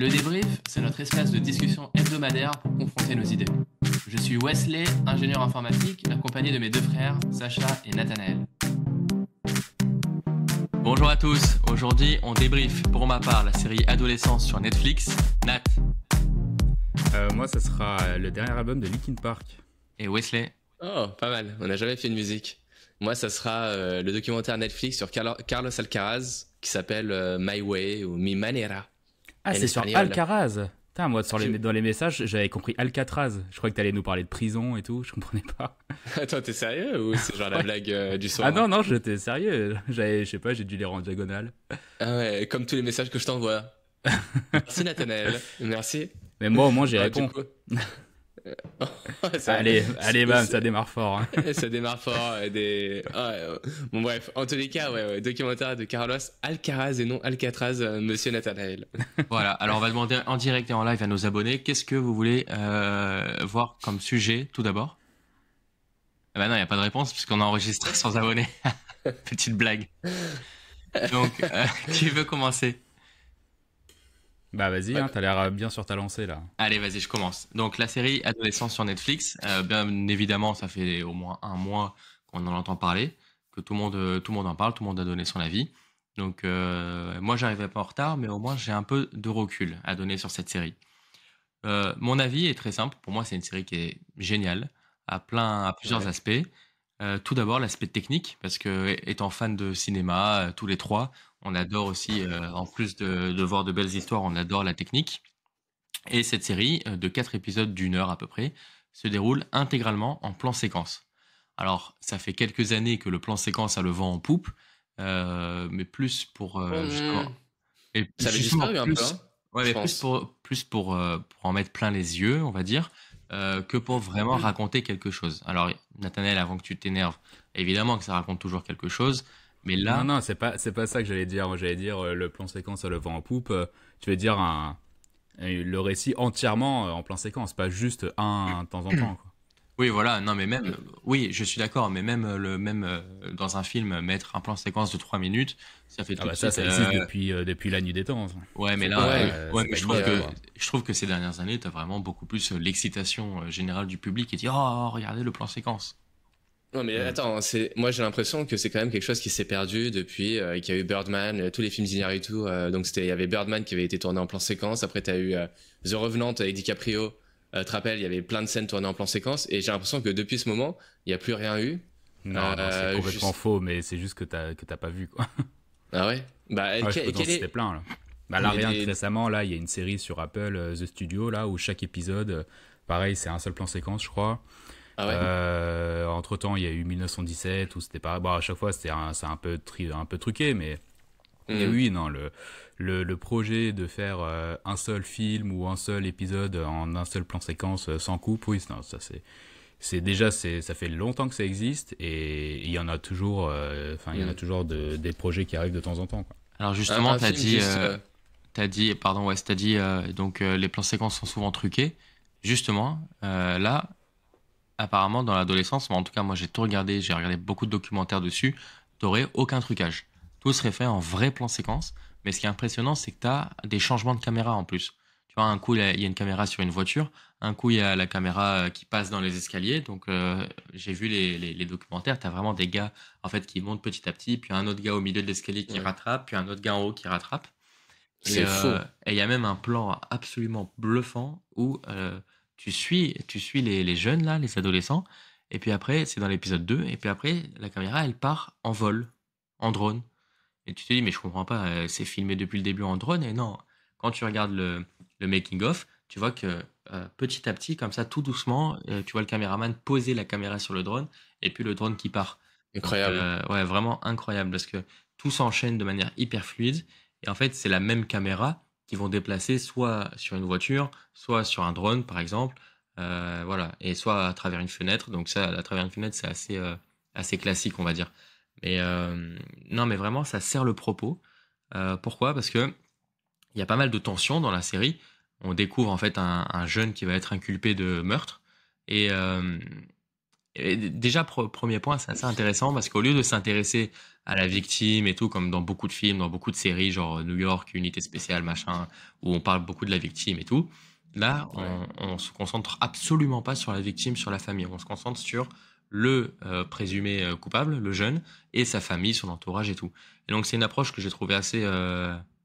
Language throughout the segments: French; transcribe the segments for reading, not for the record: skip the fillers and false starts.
Le débrief, c'est notre espace de discussion hebdomadaire pour confronter nos idées. Je suis Wesley, ingénieur informatique, accompagné de mes deux frères, Sacha et Nathanaël. Bonjour à tous, aujourd'hui on débrief pour ma part la série Adolescence sur Netflix. Nat. Moi, ça sera le dernier album de Linkin Park. Et Wesley. Oh, pas mal. On n'a jamais fait de musique. Moi, ça sera le documentaire Netflix sur Carlos Alcaraz qui s'appelle My Way ou Mi Manera. Ah, c'est sur Alcaraz. Putain, moi, dans les messages, j'avais compris Alcatraz. Je croyais que t'allais nous parler de prison et tout. Je comprenais pas. Attends, t'es sérieux ou c'est genre la blague du soir? Ah non, j'étais sérieux. Je sais pas, j'ai dû lire en diagonale. Ah ouais, comme tous les messages que je t'envoie. Merci Nathanaël. Merci. Mais moi, au moins, j'y réponds. Allez, bam, ça démarre fort. Hein. Ça démarre fort. Bon, bref, en tous les cas, ouais, documentaire de Carlos Alcaraz et non Alcatraz, monsieur Nathanaël. Voilà, alors on va demander en direct et en live à nos abonnés, qu'est-ce que vous voulez voir comme sujet tout d'abord? Ah bah non, il n'y a pas de réponse puisqu'on a enregistré sans abonnés. Petite blague. Donc, qui veut commencer? Bah vas-y, hein, t'as l'air bien sur ta lancée là. Allez, vas-y, je commence. Donc la série Adolescence sur Netflix, bien évidemment, ça fait au moins un mois qu'on en entend parler, que tout le monde en parle, tout le monde a donné son avis. Donc moi, j'arrivais pas en retard, mais au moins j'ai un peu de recul à donner sur cette série. Mon avis est très simple. Pour moi, c'est une série qui est géniale à plusieurs aspects. Tout d'abord, l'aspect technique, parce que étant fan de cinéma, tous les trois, on adore aussi, en plus de voir de belles histoires, on adore la technique. Et cette série, de 4 épisodes d'1 heure à peu près, se déroule intégralement en plan séquence. Alors, ça fait quelques années que le plan séquence a le vent en poupe, mais plus pour justement. Et Ça avait justement disparu un peu, plus, hein, ouais, je mais pense. plus pour en mettre plein les yeux, on va dire, que pour vraiment raconter quelque chose. Alors, Nathanaël, avant que tu t'énerves, évidemment que ça raconte toujours quelque chose, mais là, Non, c'est pas ça que j'allais dire. Moi, j'allais dire le plan séquence à le vent en poupe. Tu veux dire le récit entièrement en plan séquence, pas juste un de temps en temps, quoi. oui, voilà, non, mais même, oui, je suis d'accord, mais même dans un film, mettre un plan séquence de 3 minutes, ça fait Ah tout bah de ça suite. existe depuis la nuit des temps. Ça. Ouais, mais Ouais, là, ouais, c'est mais pas une idée, quoi. je trouve que ces dernières années, t'as vraiment beaucoup plus l'excitation générale du public qui dit, oh, regardez le plan séquence. Non mais attends, moi j'ai l'impression que c'est quand même quelque chose qui s'est perdu depuis qu'il y a eu Birdman, tous les films d'Iñárritu, donc il y avait Birdman qui avait été tourné en plan séquence, après t'as eu The Revenant avec DiCaprio, tu te rappelles, il y avait plein de scènes tournées en plan séquence, et j'ai l'impression que depuis ce moment, il n'y a plus rien eu. Non, c'est complètement faux, mais c'est juste que t'as pas vu, quoi. Ah ouais? Bah, Ouais, je peux t'en citer plein, là. Bah là, Mais récemment, là, il y a une série sur Apple, The Studio, là, où chaque épisode, pareil, c'est un seul plan séquence, je crois. Ah ouais? Entre-temps, il y a eu 1917, où c'était pareil. Bon, à chaque fois, c'est un peu truqué, mais oui, non, le projet de faire un seul film ou un seul épisode en un seul plan séquence sans coupe, oui, non, ça ça fait longtemps que ça existe, et il y en a toujours, il y en a toujours des projets qui arrivent de temps en temps, quoi. Alors justement, Un film juste, pardon, ouais, t'as dit, donc les plans séquences sont souvent truqués. Justement, là, apparemment dans l'adolescence, mais en tout cas moi j'ai regardé beaucoup de documentaires dessus, t'aurais aucun trucage. Tout serait fait en vrai plan séquence, mais ce qui est impressionnant c'est que t'as des changements de caméra en plus. Tu vois, un coup il y a une caméra sur une voiture, un coup il y a la caméra qui passe dans les escaliers, donc j'ai vu les documentaires, t'as vraiment des gars en fait qui montent petit à petit, puis un autre gars au milieu de l'escalier qui rattrape, puis un autre gars en haut qui rattrape. c'est faux. Et il y a même un plan absolument bluffant où tu suis les jeunes, là, les adolescents, et puis après, c'est dans l'épisode 2, et puis après, la caméra, elle part en vol, en drone. Et tu te dis, mais je comprends pas, c'est filmé depuis le début en drone, et non, quand tu regardes le making-of, tu vois que petit à petit, comme ça, tout doucement, tu vois le caméraman poser la caméra sur le drone, et puis le drone qui part. Donc, Incroyable. ouais, vraiment incroyable parce que tout s'enchaîne de manière hyper fluide. Et en fait, c'est la même caméra qu'ils vont déplacer soit sur une voiture, soit sur un drone, par exemple. Voilà. Et soit à travers une fenêtre. Donc ça, à travers une fenêtre, c'est assez classique, on va dire. Mais non, mais vraiment, ça sert le propos. Pourquoi? Parce que il y a pas mal de tensions dans la série. On découvre en fait un jeune qui va être inculpé de meurtre. Et Et déjà, premier point, c'est assez intéressant parce qu'au lieu de s'intéresser à la victime et tout, comme dans beaucoup de films, dans beaucoup de séries, genre New York, Unité spéciale, machin, où on parle beaucoup de la victime et tout, là, Ouais. on se concentre absolument pas sur la victime, sur la famille. On se concentre sur le présumé coupable, le jeune, et sa famille, son entourage et tout. Et donc, c'est une approche que j'ai trouvée assez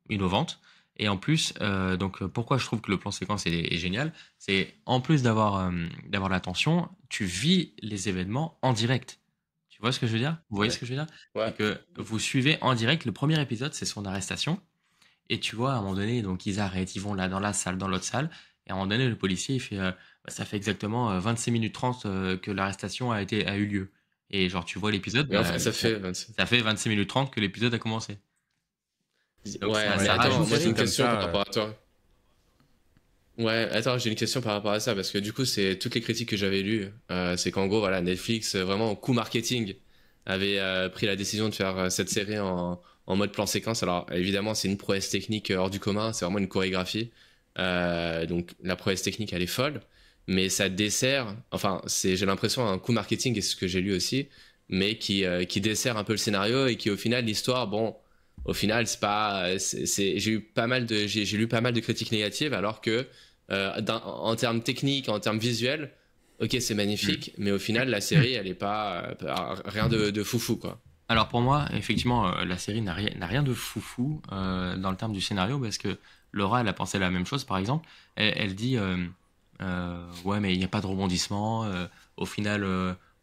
innovante. Et en plus, pourquoi je trouve que le plan séquence est génial, c'est en plus d'avoir l'attention, tu vis les événements en direct. Tu vois ce que je veux dire? Vous voyez ce Ouais. que je veux dire? Ouais. C'est que vous suivez en direct. Le premier épisode, c'est son arrestation. Et tu vois, à un moment donné, donc ils arrêtent, ils vont là dans la salle, dans l'autre salle. Et à un moment donné, le policier, il fait, ça fait exactement 26 minutes 30 que l'arrestation a eu lieu. Et genre, tu vois l'épisode, Mais enfin, ça fait 26. ça fait 26 minutes 30 que l'épisode a commencé. Donc Ouais, mais ça les attends, rajoute. moi j'ai séries une comme question par ça. rapport à toi. Ouais, attends, j'ai une question par rapport à ça, parce que du coup, c'est toutes les critiques que j'avais lues, c'est qu'en gros, voilà, Netflix, vraiment, au coup marketing, avait pris la décision de faire cette série en mode plan séquence. Alors, évidemment, c'est une prouesse technique hors du commun, c'est vraiment une chorégraphie. Donc, la prouesse technique, elle est folle, mais ça dessert, enfin, j'ai l'impression, un coup marketing, et c'est ce que j'ai lu aussi, mais qui dessert un peu le scénario et qui, au final, l'histoire, bon, au final, c'est pas, j'ai eu pas mal j'ai lu pas mal de critiques négatives, alors que en termes techniques, en termes visuels, ok, c'est magnifique, mais au final, la série, elle est pas rien de foufou, quoi. Alors pour moi, effectivement, la série n'a rien de foufou dans le terme du scénario parce que Laura, elle a pensé la même chose, par exemple. Elle dit, ouais, mais il n'y a pas de rebondissement. Au final,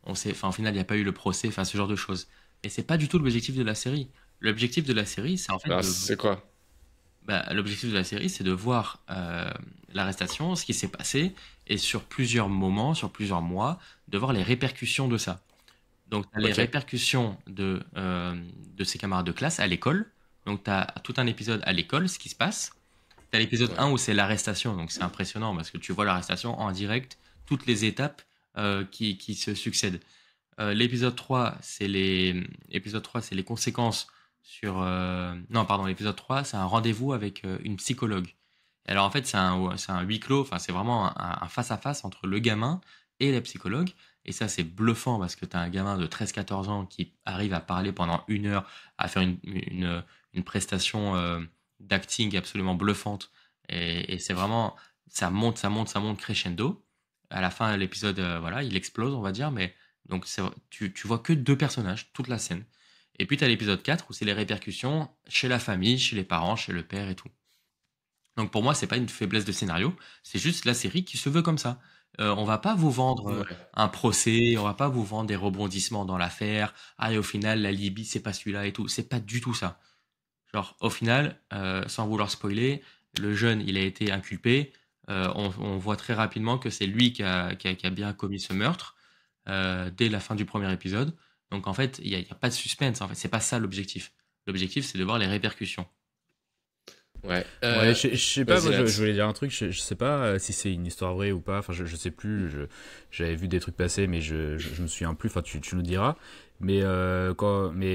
au final, il n'y a pas eu le procès, enfin ce genre de choses. Et c'est pas du tout l'objectif de la série. L'objectif de la série, c'est en fait Alors, c'est quoi? l'objectif de la série, c'est de voir l'arrestation, ce qui s'est passé, et sur plusieurs moments, sur plusieurs mois, de voir les répercussions de ça. Donc, tu as les Ok. répercussions de ses camarades de classe à l'école. Donc, tu as tout un épisode à l'école, ce qui se passe. Tu as l'épisode Ouais. 1 où c'est l'arrestation. Donc, c'est impressionnant parce que tu vois l'arrestation en direct, toutes les étapes qui se succèdent. L'épisode 3, c'est les conséquences sur. Non, pardon, l'épisode 3, c'est un rendez-vous avec une psychologue. Et alors, en fait, c'est un huis clos, enfin, c'est vraiment un face-à-face entre le gamin et la psychologue. Et ça, c'est bluffant parce que tu as un gamin de 13-14 ans qui arrive à parler pendant 1 heure, à faire une prestation d'acting absolument bluffante. Et c'est vraiment. Ça monte, ça monte, ça monte crescendo. À la fin de l'épisode, voilà, il explose, on va dire, mais donc tu vois que deux personnages, toute la scène. Et puis tu as l'épisode 4 où c'est les répercussions chez la famille, chez les parents, chez le père et tout. Donc pour moi, c'est pas une faiblesse de scénario, c'est juste la série qui se veut comme ça. On va pas vous vendre Ouais. un procès, on va pas vous vendre des rebondissements dans l'affaire. Ah, et au final, l'alibi, c'est pas celui-là et tout. C'est pas du tout ça. Genre, au final, sans vouloir spoiler, le jeune, il a été inculpé. On voit très rapidement que c'est lui qui a bien commis ce meurtre dès la fin du premier épisode. Donc en fait, il y a pas de suspense. En fait, c'est pas ça l'objectif. L'objectif, c'est de voir les répercussions. Ouais. Ouais, je sais pas, Vas-y, moi je Nat. voulais dire un truc, je sais pas si c'est une histoire vraie ou pas, enfin je sais plus, j'avais vu des trucs passer mais je me souviens plus, enfin tu nous diras. Mais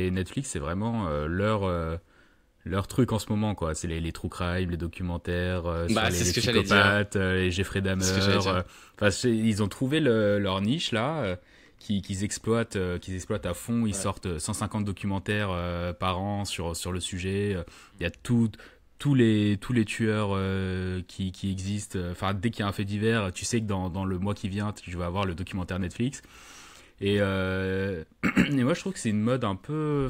Netflix c'est vraiment leur truc en ce moment quoi, c'est les true crime, les documentaires sur Bah, c'est les ce que j'allais dire. psychopathes, les Jeffrey Dahmer, C'est ce que j'allais dire. enfin ils ont trouvé leur niche là. Qu'ils exploitent à fond, ils Ouais. sortent 150 documentaires par an sur le sujet. Il y a tous les tueurs qui existent. Enfin, dès qu'il y a un fait divers, tu sais que dans le mois qui vient, tu vas avoir le documentaire Netflix. Et moi, je trouve que c'est une mode un peu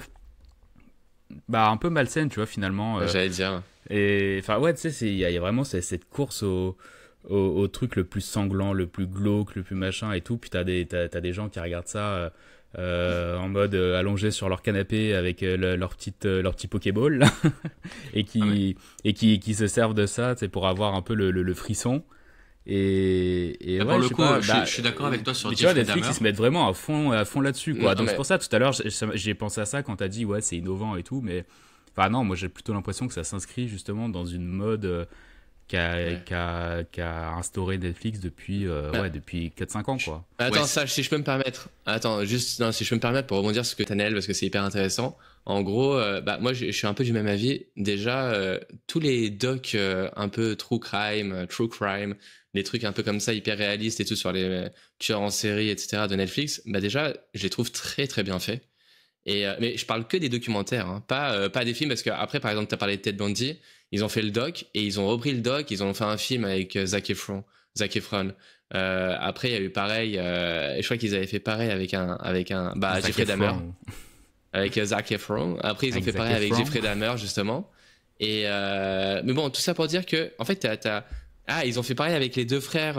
malsaine, tu vois, finalement. J'allais dire. Et enfin, ouais, tu sais, il y a vraiment cette course au truc le plus sanglant, le plus glauque, le plus machin et tout. Puis t'as des gens qui regardent ça en mode allongé sur leur canapé avec leur petit Pokéball là, et Ah, mais qui se servent de ça, c'est pour avoir un peu le frisson. Et pour ouais, je le sais coup, pas. je suis d'accord avec toi sur Mais tu vois, Jeffrey Netflix, Dahmer. ils se mettent vraiment à fond là-dessus, quoi. Non, Donc c'est mais pour ça, tout à l'heure, j'ai pensé à ça quand t'as dit, ouais, c'est innovant et tout, mais. Enfin, non, moi j'ai plutôt l'impression que ça s'inscrit justement dans une mode ouais. qu'a instauré Netflix depuis, Bah, ouais, depuis 4-5 ans, quoi. Ouais, attends, ça, si je peux me permettre. Attends, juste, non, si je peux me permettre pour rebondir sur ce que t'as Nel, parce que c'est hyper intéressant. En gros, bah, moi, je suis un peu du même avis. Déjà, tous les docs un peu true crime, les trucs un peu comme ça, hyper réalistes et tout sur les tueurs en série, etc. de Netflix, bah déjà, je les trouve très très bien faits. Mais je parle que des documentaires, hein, pas des films, parce qu'après, par exemple, tu as parlé de Ted Bundy, ils ont fait le doc, et ils ont repris le doc, ils ont fait un film avec Zac Efron. Après, il y a eu pareil, je crois qu'ils avaient fait pareil avec un Jeffrey Dahmer, avec Zac Efron. Après, ils ont fait pareil avec Jeffrey Dahmer, justement. Mais bon, tout ça pour dire que, en fait, ils ont fait pareil avec les deux frères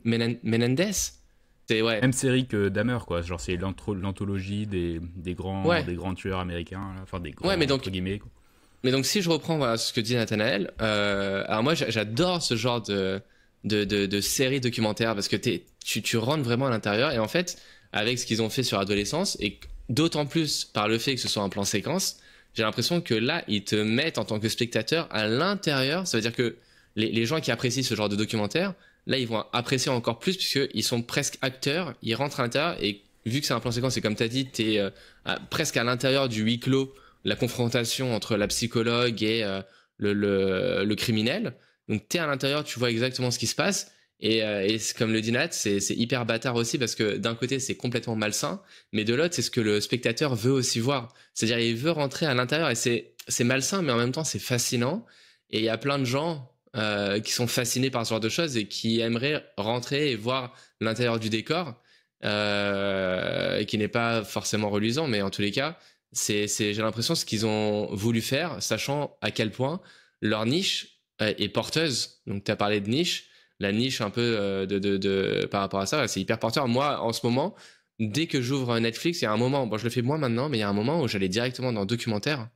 Menendez. Même série que Dahmer, quoi. Genre, c'est l'anthologie des grands tueurs américains, là. Enfin, des grands, entre guillemets, quoi. Mais donc, si je reprends ce que dit Nathanaël, alors moi, j'adore ce genre de série documentaire, parce que tu rentres vraiment à l'intérieur, et en fait, avec ce qu'ils ont fait sur Adolescence, et d'autant plus par le fait que ce soit un plan séquence, j'ai l'impression que là, ils te mettent en tant que spectateur à l'intérieur. Ça veut dire que les gens qui apprécient ce genre de documentaire, là, ils vont apprécier encore plus, puisqu'ils sont presque acteurs, ils rentrent à l'intérieur, et vu que c'est un plan séquence, et comme tu as dit, tu es presque à l'intérieur du huis clos, la confrontation entre la psychologue et le criminel. Donc tu es à l'intérieur, tu vois exactement ce qui se passe, et comme le dit Nat, c'est hyper bâtard aussi, parce que d'un côté, c'est complètement malsain, mais de l'autre, c'est ce que le spectateur veut aussi voir. C'est-à-dire, il veut rentrer à l'intérieur, et c'est malsain, mais en même temps, c'est fascinant, et il y a plein de gens qui sont fascinés par ce genre de choses et qui aimeraient rentrer et voir l'intérieur du décor, et qui n'est pas forcément reluisant, mais en tous les cas, j'ai l'impression ce qu'ils ont voulu faire, sachant à quel point leur niche est porteuse. Donc tu as parlé de niche, la niche un peu par rapport à ça, c'est hyper porteur. Moi, en ce moment, dès que j'ouvre Netflix, il y a un moment, bon je le fais moins maintenant, mais il y a un moment où j'allais directement dans documentaire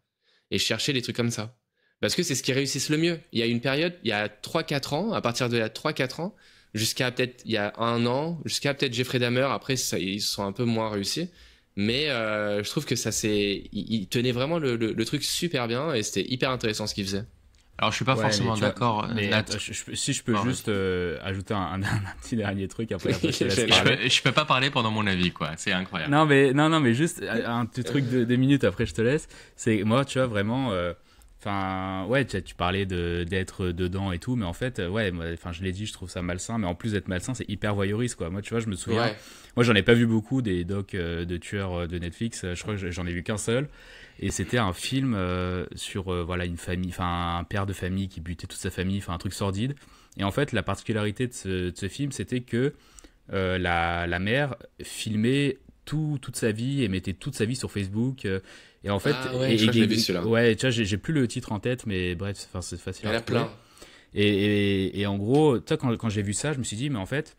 et chercher des trucs comme ça. Parce que c'est ce qui réussissent le mieux. Il y a une période, il y a 3-4 ans, à partir de 3-4 ans, jusqu'à peut-être il y a 1 an, jusqu'à peut-être Jeffrey Dahmer, après ils sont un peu moins réussis. Mais je trouve que il tenait vraiment le truc super bien, et c'était hyper intéressant ce qu'il faisait. Alors je suis pas forcément d'accord, Nat. Si je peux juste ajouter un petit dernier truc, après je te laisse parler. Je peux pas parler pendant mon avis, quoi. C'est incroyable. Non mais juste un petit truc de 2 minutes, après je te laisse. C'est moi, tu vois, vraiment... Enfin, ouais, tu parlais d'être dedans et tout, mais en fait, ouais, enfin, je l'ai dit, je trouve ça malsain, mais en plus d'être malsain, c'est hyper voyeuriste, quoi. Moi, tu vois, je me souviens, moi, j'en ai pas vu beaucoup des docs de tueurs de Netflix, je crois que j'en ai vu qu'un seul, et c'était un film sur, voilà, une famille, enfin, un père de famille qui butait toute sa famille, enfin, un truc sordide, et en fait, la particularité de ce film, c'était que la mère filmait toute sa vie et mettait toute sa vie sur Facebook, et en fait, je crois que je l'ai vu celui-là. Ouais, tu vois, j'ai plus le titre en tête, mais bref, c'est facile. Il y en a plein. Et en gros, tu vois, quand j'ai vu ça, je me suis dit, mais en fait,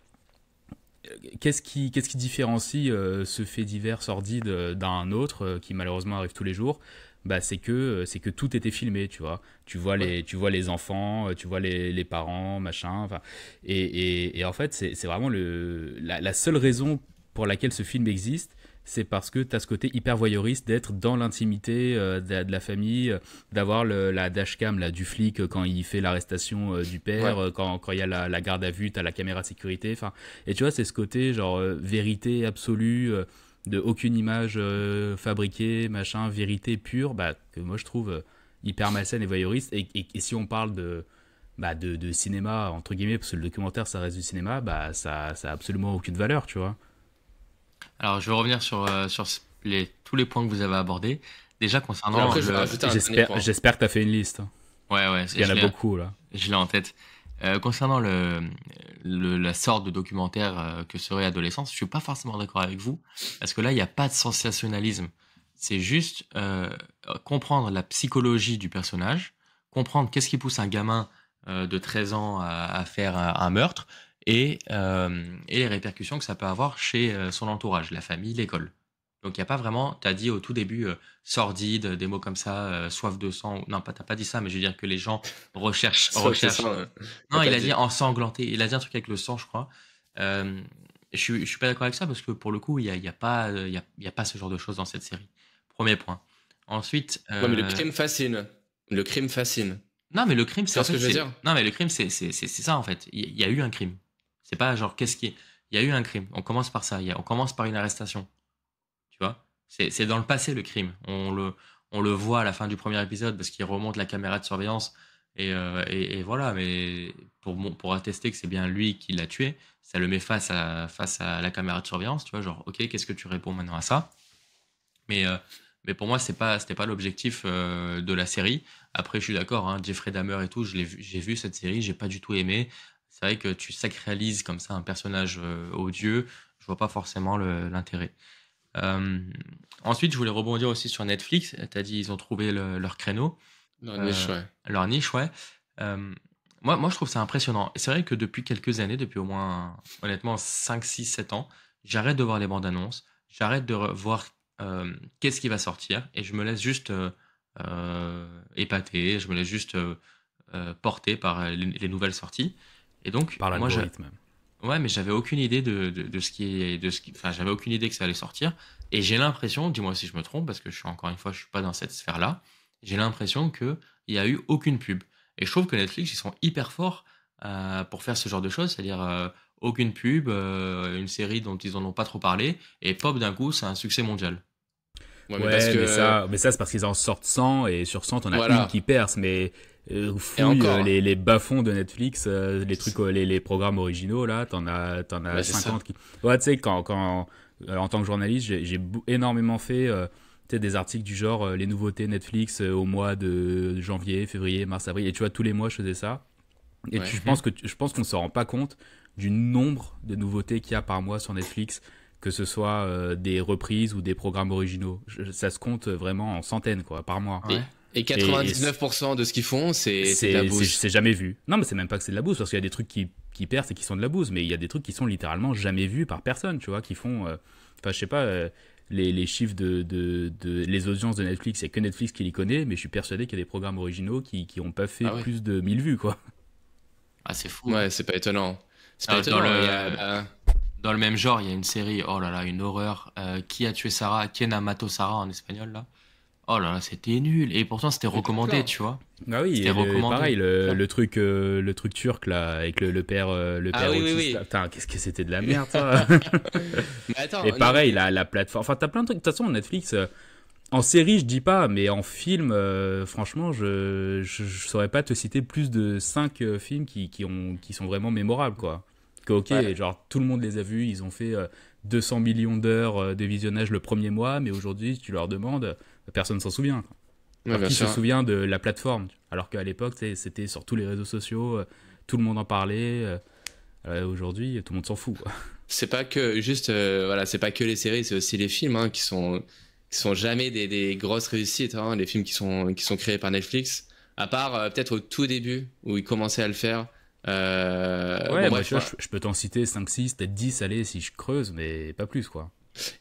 qu'est-ce qui différencie ce fait divers sordide d'un autre qui malheureusement arrive tous les jours? Bah, c'est que tout était filmé, tu vois. Tu vois les enfants, tu vois les parents, machin. Enfin, et en fait, c'est vraiment la seule raison pour laquelle ce film existe. C'est parce que tu as ce côté hyper voyeuriste d'être dans l'intimité de la famille, d'avoir la dashcam là, du flic quand il fait l'arrestation du père, quand il y a la garde à vue, tu as la caméra de sécurité. Et tu vois, c'est ce côté genre vérité absolue, de aucune image fabriquée, machin, vérité pure, bah, que moi je trouve hyper malsaine et voyeuriste. Et si on parle de cinéma, entre guillemets, parce que le documentaire ça reste du cinéma, bah, ça a absolument aucune valeur, tu vois. Alors, je vais revenir sur tous les points que vous avez abordés. Déjà, concernant... Après, je vais rajouter un dernier point. J'espère que tu as fait une liste. Ouais. Il y en a beaucoup, là. Je l'ai en tête. Concernant la sorte de documentaire que serait Adolescence, je suis pas forcément d'accord avec vous, parce que là, il n'y a pas de sensationnalisme. C'est juste comprendre la psychologie du personnage, comprendre qu'est-ce qui pousse un gamin de 13 ans à faire un meurtre, et les répercussions que ça peut avoir chez son entourage, la famille, l'école. Donc il n'y a pas vraiment, tu as dit au tout début, sordide, des mots comme ça, soif de sang. Non, t'as pas dit ça, mais je veux dire que les gens recherchent. Non, il a dit ensanglanté. Il a dit un truc avec le sang, je crois. Je suis pas d'accord avec ça, parce que pour le coup, il y a pas ce genre de choses dans cette série. Premier point. Ensuite. Ouais, mais le crime fascine. Le crime fascine. Non, mais le crime, c'est ce que je veux dire. Non, mais le crime, c'est ça en fait. Il y a eu un crime. C'est pas genre qu'est-ce qui est. Il y a eu un crime. On commence par ça. On commence par une arrestation. Tu vois, c'est dans le passé le crime. On le voit à la fin du premier épisode parce qu'il remonte la caméra de surveillance Et voilà, mais pour attester que c'est bien lui qui l'a tué, ça le met face à la caméra de surveillance, tu vois, genre, ok, qu'est-ce que tu réponds maintenant à ça? Mais, euh, mais pour moi, c'était pas l'objectif de la série. Après, je suis d'accord, hein, Jeffrey Dahmer et tout, j'ai vu cette série, j'ai pas du tout aimé. C'est vrai que tu sacralises comme ça un personnage odieux, je vois pas forcément l'intérêt. Euh, Ensuite, je voulais rebondir aussi sur Netflix. Tu as dit ils ont trouvé leur créneau, Leur niche, ouais. leur niche, ouais. Euh, je trouve ça impressionnant. Et c'est vrai que depuis quelques années, depuis au moins, honnêtement, 5 6 7 ans, j'arrête de voir les bandes annonces, j'arrête de voir qu'est-ce qui va sortir, et je me laisse juste épater, je me laisse juste porter par les nouvelles sorties. Et donc, Par moi, l'algorithme. ouais, mais j'avais aucune idée enfin, j'avais aucune idée que ça allait sortir. Et j'ai l'impression, dis-moi si je me trompe, parce que encore une fois, je suis pas dans cette sphère-là. J'ai l'impression que il y a eu aucune pub. Et je trouve que Netflix, ils sont hyper forts pour faire ce genre de choses, c'est-à-dire aucune pub, une série dont ils en ont pas trop parlé, et pop d'un coup, c'est un succès mondial. Ouais, mais parce Ouais, que mais ça c'est parce qu'ils en sortent 100 et sur 100 t'en as voilà. une qui perce, mais Et fouille encore, les bas-fonds de Netflix, les trucs, les programmes originaux là, t'en as bah, c'est ça. 50 qui. Ouais, tu sais, en tant que journaliste, j'ai énormément fait tu sais, des articles du genre les nouveautés Netflix au mois de janvier, février, mars, avril, et tu vois, tous les mois je faisais ça. Et Ouais. je pense qu'on ne se rend pas compte du nombre de nouveautés qu'il y a par mois sur Netflix, que ce soit des reprises ou des programmes originaux. Ça se compte vraiment en centaines, quoi, par mois. Et, Ouais. et Et 99% de ce qu'ils font, c'est de la bouse. c'est jamais vu. Non, mais c'est même pas que c'est de la bouse, parce qu'il y a des trucs qui percent et qui sont de la bouse, mais il y a des trucs qui sont littéralement jamais vus par personne, tu vois, qui font. Enfin, je sais pas. Les chiffres les audiences de Netflix, c'est que Netflix qui les connaît, mais je suis persuadé qu'il y a des programmes originaux qui ont pas fait Ah oui. plus de 1000 vues, quoi. Ah, c'est fou. Ouais, c'est pas étonnant. C'est pas Ah, étonnant. Bah, dans le même genre, il y a une série, oh là là, une horreur. Qui a tué Sarah? Quien a mato Sarah en espagnol, là? Oh là là, c'était nul. Et pourtant, c'était il y en a recommandé, plein. tu vois. Ah oui, C'était et recommandé. pareil, Plein. le truc turc là, avec le Ah père oui, oui, autiste. oui. Là. Putain, qu'est-ce que c'était de la merde ça. Mais attends, Et non, pareil, la plateforme. Enfin, t'as plein de trucs. De toute façon, Netflix, en série, je dis pas, mais en film, franchement, je saurais pas te citer plus de 5 films qui sont vraiment mémorables, quoi. Que ok, ouais. genre tout le monde les a vus, ils ont fait 200 millions d'heures de visionnage le premier mois, mais aujourd'hui, si tu leur demandes, personne s'en souvient. Quoi. Ouais, Alors, bien qui se sûr. souvient de la plateforme? Alors qu'à l'époque, tu sais, c'était sur tous les réseaux sociaux, tout le monde en parlait. Aujourd'hui, tout le monde s'en fout. Quoi. C'est pas que juste, voilà, c'est pas que les séries, c'est aussi les films qui sont jamais des grosses réussites. Hein, les films qui sont créés par Netflix, à part peut-être au tout début où ils commençaient à le faire. Ouais, Bon moi, bref, tu vois, voilà. je peux t'en citer 5 6 peut-être 10 allez, si je creuse, mais pas plus, quoi.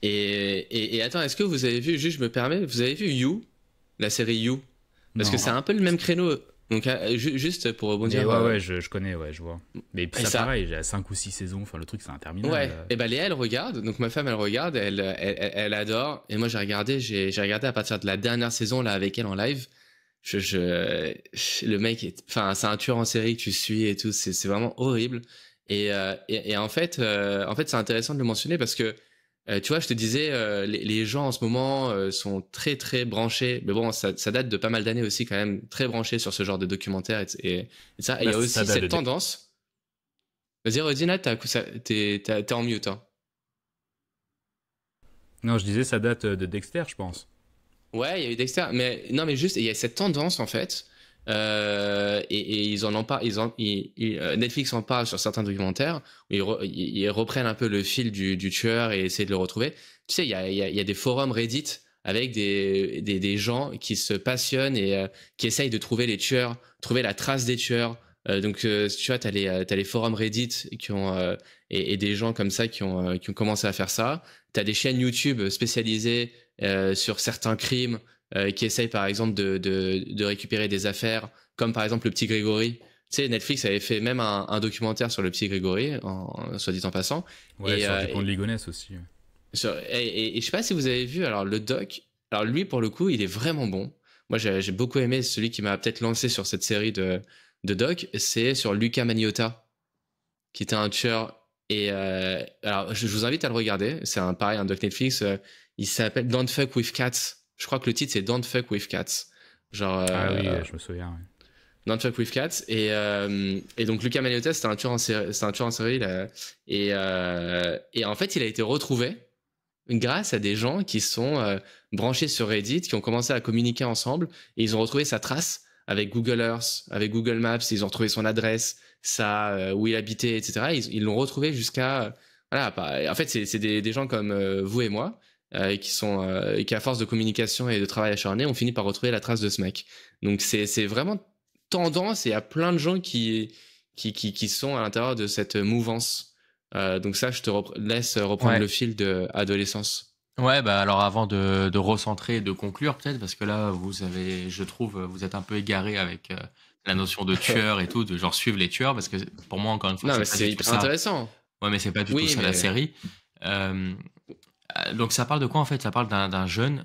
Et attends, est-ce que vous avez vu, juste je me permets, vous avez vu You, la série You? Parce que Non. c'est un peu le même créneau. Donc juste pour Mais rebondir. ouais, ouais, je connais, ouais, je vois. Mais Et ça, ça, pareil, j'ai 5 ou 6 saisons, enfin, le truc, c'est interminable. ouais, et ben Léa elle regarde, donc ma femme elle regarde, elle adore, et moi j'ai regardé à partir de la dernière saison là avec elle en live. Le mec enfin c'est un tueur en série que tu suis et tout, c'est vraiment horrible. Et en fait c'est intéressant de le mentionner parce que tu vois je te disais les gens en ce moment sont très très branchés, mais bon ça date de pas mal d'années aussi quand même, très branchés sur ce genre de documentaire et ça. Et il y Bah, a ça aussi date cette tendance. Vas-y, Rodina, t'es en mute, hein. Non, je disais, ça date de Dexter, je pense. Ouais, il y a eu Dexter, mais non, mais juste, il y a cette tendance en fait, et ils en parlent, Netflix en parle sur certains documentaires où ils reprennent un peu le fil du tueur et essaient de le retrouver. Tu sais, il y a des forums Reddit avec des gens qui se passionnent et qui essayent de trouver les tueurs, trouver la trace des tueurs. Donc, tu vois, t'as les forums Reddit et des gens comme ça qui ont commencé à faire ça. T'as des chaînes YouTube spécialisées sur certains crimes qui essayent par exemple de récupérer des affaires, comme par exemple le petit Grégory. Tu sais, Netflix avait fait même un documentaire sur le petit Grégory, soit dit en passant. Ouais, sur Et, Dupont de Ligonnès aussi. Ouais. et je sais pas si vous avez vu, alors le doc, alors lui pour le coup, il est vraiment bon. Moi j'ai beaucoup aimé celui qui m'a peut-être lancé sur cette série de doc, c'est sur Luca Magnotta, qui était un tueur. Et alors je vous invite à le regarder, c'est pareil, un doc Netflix. Il s'appelle Don't Fuck with Cats. Je crois que le titre c'est Don't Fuck with Cats. Genre, Ah oui, je me souviens. Ouais. Don't Fuck With Cats. Et donc Luca Magnotta, c'était un tueur en série là. Et en fait, il a été retrouvé grâce à des gens qui sont branchés sur Reddit, qui ont commencé à communiquer ensemble, et ils ont retrouvé sa trace avec Google Earth, avec Google Maps, ils ont retrouvé son adresse, où il habitait, etc. Ils l'ont retrouvé jusqu'à... Voilà, en fait, c'est des gens comme vous et moi, qui à force de communication et de travail acharné, ont fini par retrouver la trace de ce mec. Donc c'est vraiment tendance, et il y a plein de gens qui sont à l'intérieur de cette mouvance. Donc ça, je te laisse reprendre le fil de adolescence. Ouais, bah alors avant de recentrer et de conclure peut-être, parce que là, je trouve, vous êtes un peu égaré avec la notion de tueur et tout, de genre suivre les tueurs, parce que pour moi, encore une fois, Non, mais c'est pas c'est du tout hyper ça. intéressant. Ouais, mais c'est pas du tout ça la série. Donc ça parle de quoi en fait? Ça parle d'un jeune.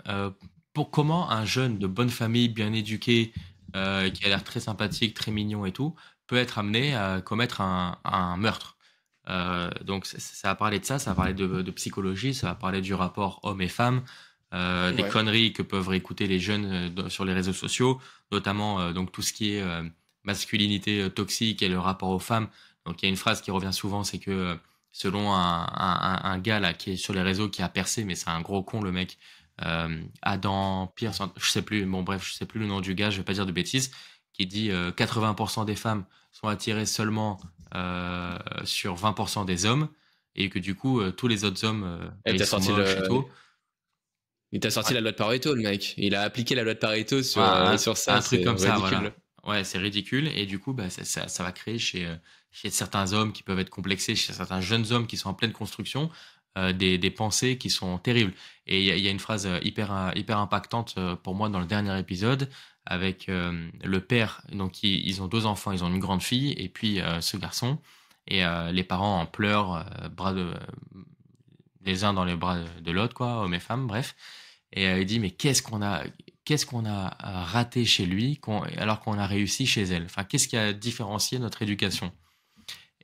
Pour comment un jeune de bonne famille, bien éduqué, qui a l'air très sympathique, très mignon et tout, peut être amené à commettre un meurtre. Donc ça va parler de ça, ça va parler de psychologie, ça va parler du rapport homme et femme, des conneries que peuvent réécouter les jeunes sur les réseaux sociaux, notamment donc tout ce qui est masculinité toxique et le rapport aux femmes. Donc il y a une phrase qui revient souvent, c'est que selon un gars là qui est sur les réseaux qui a percé, mais c'est un gros con le mec, Adam Pierce, je sais plus, bon bref, je sais plus le nom du gars, je vais pas dire de bêtises, qui dit 80% des femmes sont attirées seulement sur 20% des hommes, et que du coup tous les autres hommes ils sont moches et tout. Il t'a sorti la loi de Pareto, le mec. Il a appliqué la loi de Pareto sur ça. Un truc comme ridicule. Ça, voilà. Ouais, c'est ridicule. Et du coup, bah, ça va créer chez certains hommes qui peuvent être complexés, chez certains jeunes hommes qui sont en pleine construction, des pensées qui sont terribles. Et il y a une phrase hyper impactante pour moi dans le dernier épisode, avec le père. Donc, ils ont 2 enfants, ils ont une grande fille, et puis ce garçon. Et les parents en pleurent, les uns dans les bras de l'autre, quoi, hommes et femmes, bref. Et il dit, mais qu'est-ce qu'on a raté chez lui alors qu'on a réussi chez elle? Enfin, qu'est-ce qui a différencié notre éducation?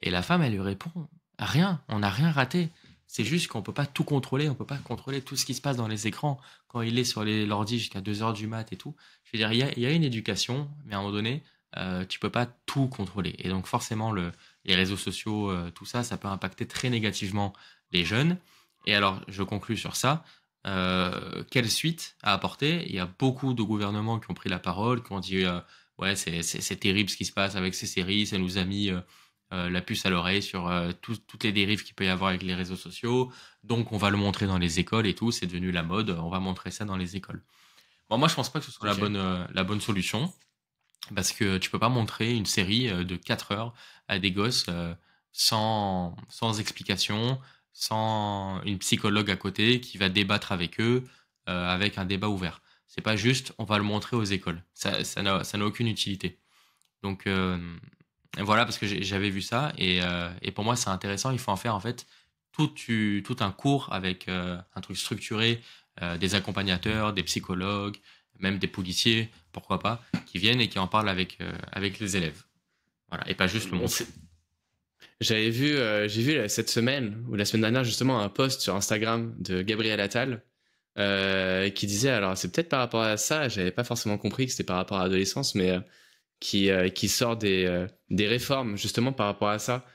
Et la femme, elle lui répond, rien, on n'a rien raté. C'est juste qu'on peut pas tout contrôler, on peut pas contrôler tout ce qui se passe dans les écrans quand il est sur l'ordi jusqu'à 2 heures du mat et tout. Je veux dire, il y a une éducation, mais à un moment donné, tu peux pas tout contrôler. Et donc forcément, les réseaux sociaux, tout ça, ça peut impacter très négativement les jeunes. Et alors, je conclus sur ça. Quelle suite à apporter? Il y a beaucoup de gouvernements qui ont pris la parole, qui ont dit ouais, c'est terrible ce qui se passe avec ces séries, ça nous a mis la puce à l'oreille sur toutes les dérives qu'il peut y avoir avec les réseaux sociaux, donc on va le montrer dans les écoles et tout, c'est devenu la mode, on va montrer ça dans les écoles. Bon, moi je pense pas que ce soit la bonne solution, parce que tu peux pas montrer une série de 4 heures à des gosses sans explication, sans une psychologue à côté qui va débattre avec eux, avec un débat ouvert. C'est pas juste, on va le montrer aux écoles. Ça n'a aucune utilité. Donc voilà, parce que j'avais vu ça, et pour moi c'est intéressant. Il faut en faire en fait tout un cours avec un truc structuré, des accompagnateurs, des psychologues, même des policiers, pourquoi pas, qui viennent et qui en parlent avec les élèves. Voilà, et pas juste le montrer. J'ai vu cette semaine ou la semaine dernière justement un post sur Instagram de Gabriel Attal qui disait, alors c'est peut-être par rapport à ça, j'avais pas forcément compris que c'était par rapport à l'adolescence, mais qui sort des réformes justement par rapport à ça,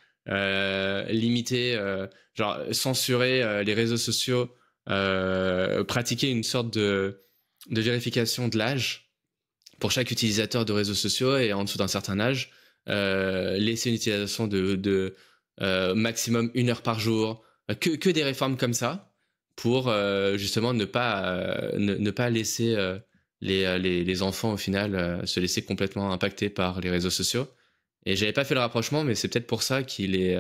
limiter, genre censurer les réseaux sociaux, pratiquer une sorte de vérification de l'âge pour chaque utilisateur de réseaux sociaux, et en dessous d'un certain âge, laisser une utilisation de maximum 1 heure par jour, que des réformes comme ça pour justement ne pas laisser les enfants au final se laisser complètement impacter par les réseaux sociaux. Et j'avais pas fait le rapprochement, mais c'est peut-être pour ça qu'il est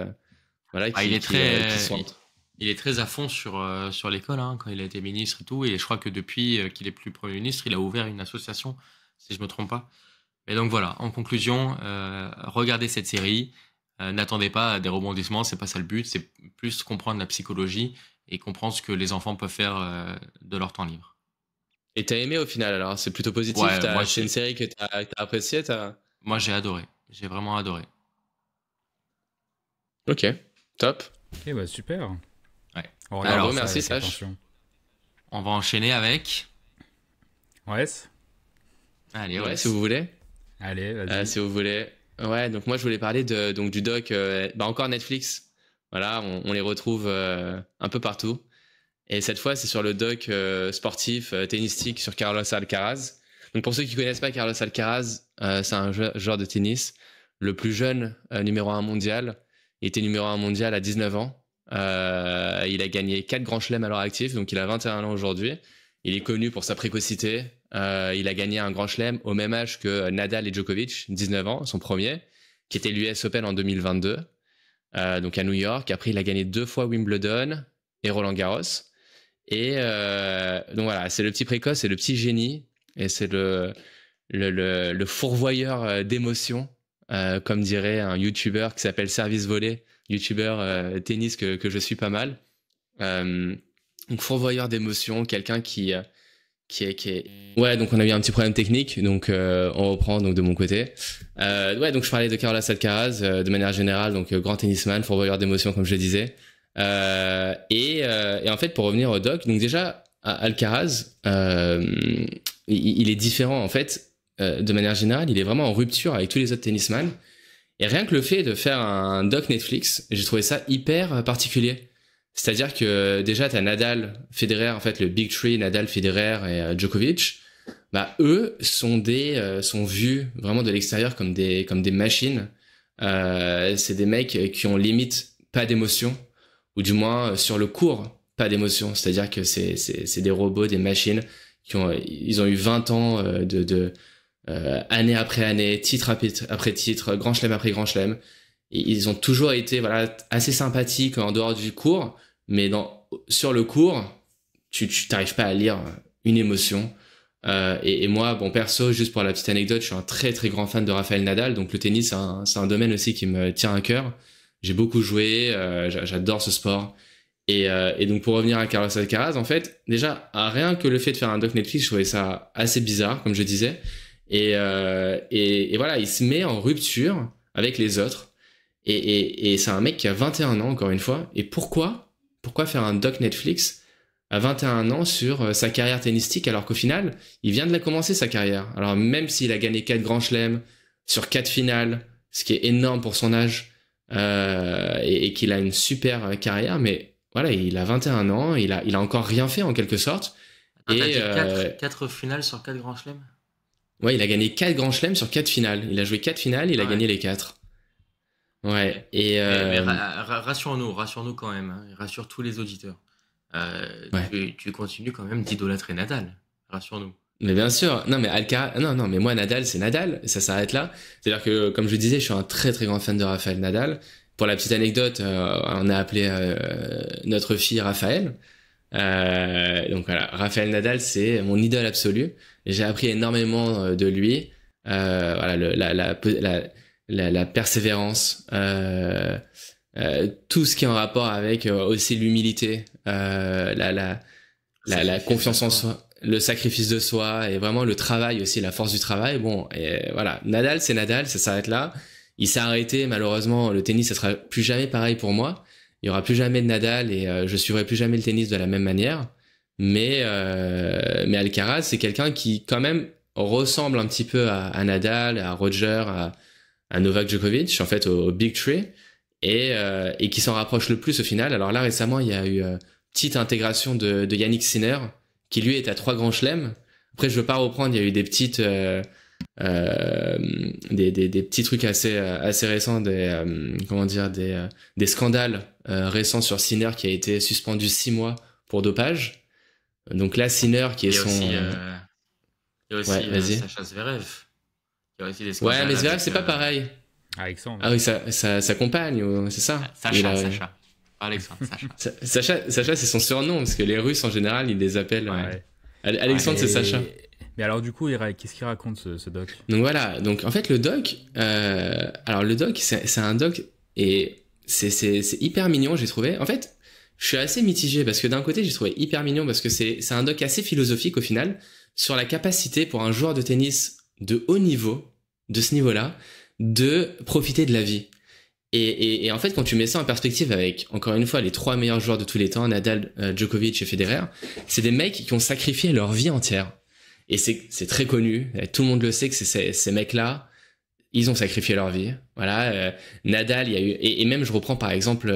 il est très à fond sur l'école, hein, quand il a été ministre et tout, et je crois que depuis qu'il est plus Premier ministre, il a ouvert une association, si je me trompe pas. Mais donc voilà, en conclusion, regardez cette série, n'attendez pas à des rebondissements, c'est pas ça le but, c'est plus comprendre la psychologie et comprendre ce que les enfants peuvent faire de leur temps libre. Et t'as aimé au final, alors c'est plutôt positif? Ouais, c'est une série que t'as appréciée? Moi j'ai adoré, j'ai vraiment adoré. Ok, top. Ok, bah super. Ouais. Alors merci Sach. On va enchaîner avec... Ouais. Allez, ouais, si vous voulez. Allez, vas-y. si vous voulez. Ouais, donc moi je voulais parler donc du doc, encore Netflix. Voilà, on les retrouve un peu partout. Et cette fois, c'est sur le doc sportif tennistique sur Carlos Alcaraz. Donc pour ceux qui connaissent pas Carlos Alcaraz, c'est un joueur de tennis, le plus jeune numéro 1 mondial. Il était numéro 1 mondial à 19 ans. Il a gagné 4 grands chelems à l'heure active, donc il a 21 ans aujourd'hui. Il est connu pour sa précocité. Il a gagné un grand chelem au même âge que Nadal et Djokovic, 19 ans, son premier, qui était l'US Open en 2022, donc à New York. Après, il a gagné 2 fois Wimbledon et Roland Garros. Et donc voilà, c'est le petit précoce, c'est le petit génie, et c'est le fourvoyeur d'émotions, comme dirait un YouTuber qui s'appelle Service Volé, YouTuber tennis que je suis pas mal. Donc fourvoyeur d'émotions, quelqu'un qui est... Ouais, donc on a eu un petit problème technique, donc on reprend donc de mon côté. Ouais, donc je parlais de Carlos Alcaraz de manière générale, donc grand tennisman, fourvoyeur d'émotions comme je le disais. Et en fait, pour revenir au doc, donc déjà Alcaraz, il est différent en fait. De manière générale, il est vraiment en rupture avec tous les autres tennisman. Et rien que le fait de faire un doc Netflix, j'ai trouvé ça hyper particulier. C'est-à-dire que déjà, t'as Nadal, Federer, en fait, le Big Three, Nadal, Federer et Djokovic. Bah, eux sont vus vraiment de l'extérieur comme des machines. C'est des mecs qui ont limite pas d'émotion, ou du moins sur le court, pas d'émotion. C'est-à-dire que c'est des robots, des machines ils ont eu 20 ans année après année, titre après titre, grand chelem après grand chelem. Ils ont toujours été assez sympathiques en dehors du cours, mais sur le cours, tu t'arrives pas à lire une émotion. Et moi, bon perso, juste pour la petite anecdote, je suis un très très grand fan de Rafael Nadal, donc le tennis c'est un domaine aussi qui me tient à cœur. J'ai beaucoup joué, j'adore ce sport. Et donc pour revenir à Carlos Alcaraz, en fait, déjà rien que le fait de faire un doc Netflix, je trouvais ça assez bizarre, comme je disais. Et voilà, il se met en rupture avec les autres. Et c'est un mec qui a 21 ans, encore une fois. Et pourquoi faire un doc Netflix à 21 ans sur sa carrière tennistique, alors qu'au final, il vient de la commencer, sa carrière. Alors même s'il a gagné 4 grands chelems sur 4 finales, ce qui est énorme pour son âge, et qu'il a une super carrière, mais voilà, il a 21 ans, il a encore rien fait en quelque sorte. T'as dit 4 finales sur 4 grands chelems? Ouais, il a gagné 4 grands chelems sur 4 finales. Il a joué 4 finales, il a gagné les 4. Ouais, mais rassure-nous quand même, hein, rassure tous les auditeurs. Tu continues quand même d'idolâtrer Nadal, rassure-nous. Mais bien sûr, non mais Alcaraz, non mais moi Nadal c'est Nadal, ça s'arrête là. C'est-à-dire que comme je disais, je suis un très très grand fan de Rafael Nadal. Pour la petite anecdote, on a appelé notre fille Raphaël. Donc voilà, Rafael Nadal c'est mon idole absolue. J'ai appris énormément de lui. Voilà, la persévérance, tout ce qui est en rapport avec aussi l'humilité, la confiance en soi, le sacrifice de soi et vraiment le travail aussi, la force du travail. Bon, et voilà, Nadal, c'est Nadal, ça s'arrête là. Il s'est arrêté, malheureusement, le tennis, ça sera plus jamais pareil pour moi. Il y aura plus jamais de Nadal et je suivrai plus jamais le tennis de la même manière. Mais Alcaraz, c'est quelqu'un qui quand même ressemble un petit peu à Nadal, à Roger, à Novak Djokovic, en fait au Big Three, et qui s'en rapproche le plus au final. Alors là récemment il y a eu petite intégration de Yannick Sinner, qui lui est à 3 grands chelems. Après je veux pas reprendre, il y a eu des petites des petits trucs assez récents, des scandales récents sur Sinner qui a été suspendu 6 mois pour dopage. Donc là Sinner qui est il y a aussi Sacha Zverev. Ouais, mais Zverev, c'est pas pareil. Alexandre. Ah oui, sa compagne, c'est ça? Sacha. Alexandre, Sacha. Sacha, c'est son surnom, parce que les Russes, en général, ils les appellent... Ouais. Alexandre, c'est Sacha. Mais alors, du coup, qu'est-ce qu'il raconte, ce doc? Donc voilà, donc en fait, le doc... alors, le doc, c'est un doc, et c'est hyper mignon, j'ai trouvé. En fait, je suis assez mitigé, parce que d'un côté, j'ai trouvé hyper mignon, parce que c'est un doc assez philosophique, au final, sur la capacité pour un joueur de tennis de haut niveau, de ce niveau-là, de profiter de la vie. Et en fait, quand tu mets ça en perspective avec, encore une fois, les 3 meilleurs joueurs de tous les temps, Nadal, Djokovic et Federer, c'est des mecs qui ont sacrifié leur vie entière. Et c'est très connu, tout le monde le sait que c'est ces mecs-là, ils ont sacrifié leur vie. Voilà, Nadal, il y a eu et même je reprends par exemple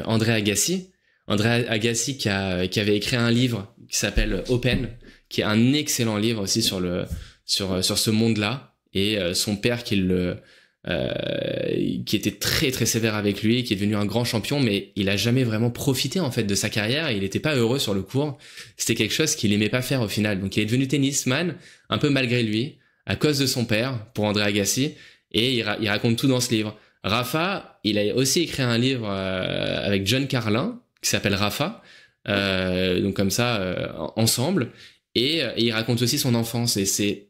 André Agassi. André Agassi qui avait écrit un livre qui s'appelle Open, qui est un excellent livre aussi sur ce monde-là, et son père qui était très très sévère avec lui, qui est devenu un grand champion, mais il a jamais vraiment profité en fait de sa carrière. Il était pas heureux sur le court. C'était quelque chose qu'il aimait pas faire au final. Donc il est devenu tennisman un peu malgré lui, à cause de son père, pour André Agassi, et il raconte tout dans ce livre. Rafa, il a aussi écrit un livre avec John Carlin qui s'appelle Rafa, donc comme ça ensemble, et il raconte aussi son enfance. Et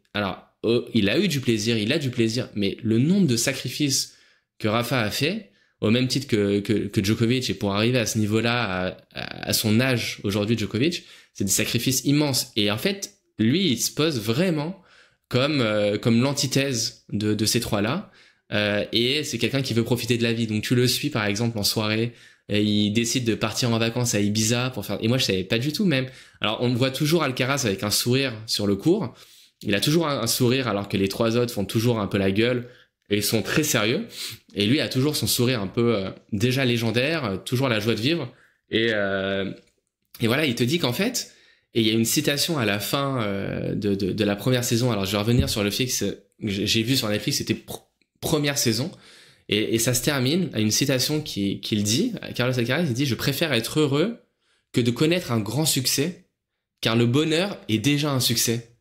il a du plaisir, mais le nombre de sacrifices que Rafa a fait, au même titre que Djokovic, et pour arriver à ce niveau-là, à son âge aujourd'hui, Djokovic, c'est des sacrifices immenses. Et en fait, lui, il se pose vraiment comme l'antithèse de ces trois-là, et c'est quelqu'un qui veut profiter de la vie. Donc tu le suis par exemple en soirée, et il décide de partir en vacances à Ibiza pour faire. Et moi je savais pas du tout même. Alors on voit toujours Alcaraz avec un sourire sur le court. Il a toujours un sourire alors que les trois autres font toujours un peu la gueule et sont très sérieux. Et lui a toujours son sourire un peu déjà légendaire, toujours la joie de vivre. Et voilà, il te dit qu'en fait, et il y a une citation à la fin de la première saison. Alors je vais revenir sur le fixe que j'ai vu sur Netflix, c'était première saison. Et ça se termine à une citation qu'il dit, Carlos Alcaraz, il dit « Je préfère être heureux que de connaître un grand succès, car le bonheur est déjà un succès. »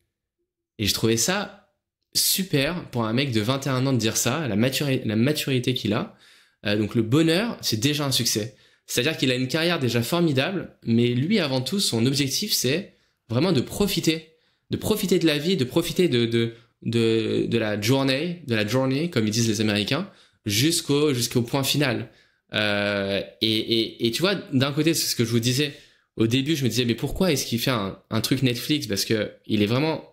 Et je trouvais ça super pour un mec de 21 ans de dire ça, la maturité qu'il a. Donc le bonheur, c'est déjà un succès. C'est-à-dire qu'il a une carrière déjà formidable, mais lui, avant tout, son objectif, c'est vraiment de profiter de la vie, de profiter de la journey, comme ils disent les Américains, jusqu'au point final. Et tu vois, d'un côté, c'est ce que je vous disais. Au début, je me disais, mais pourquoi est-ce qu'il fait un truc Netflix? Parce que il est vraiment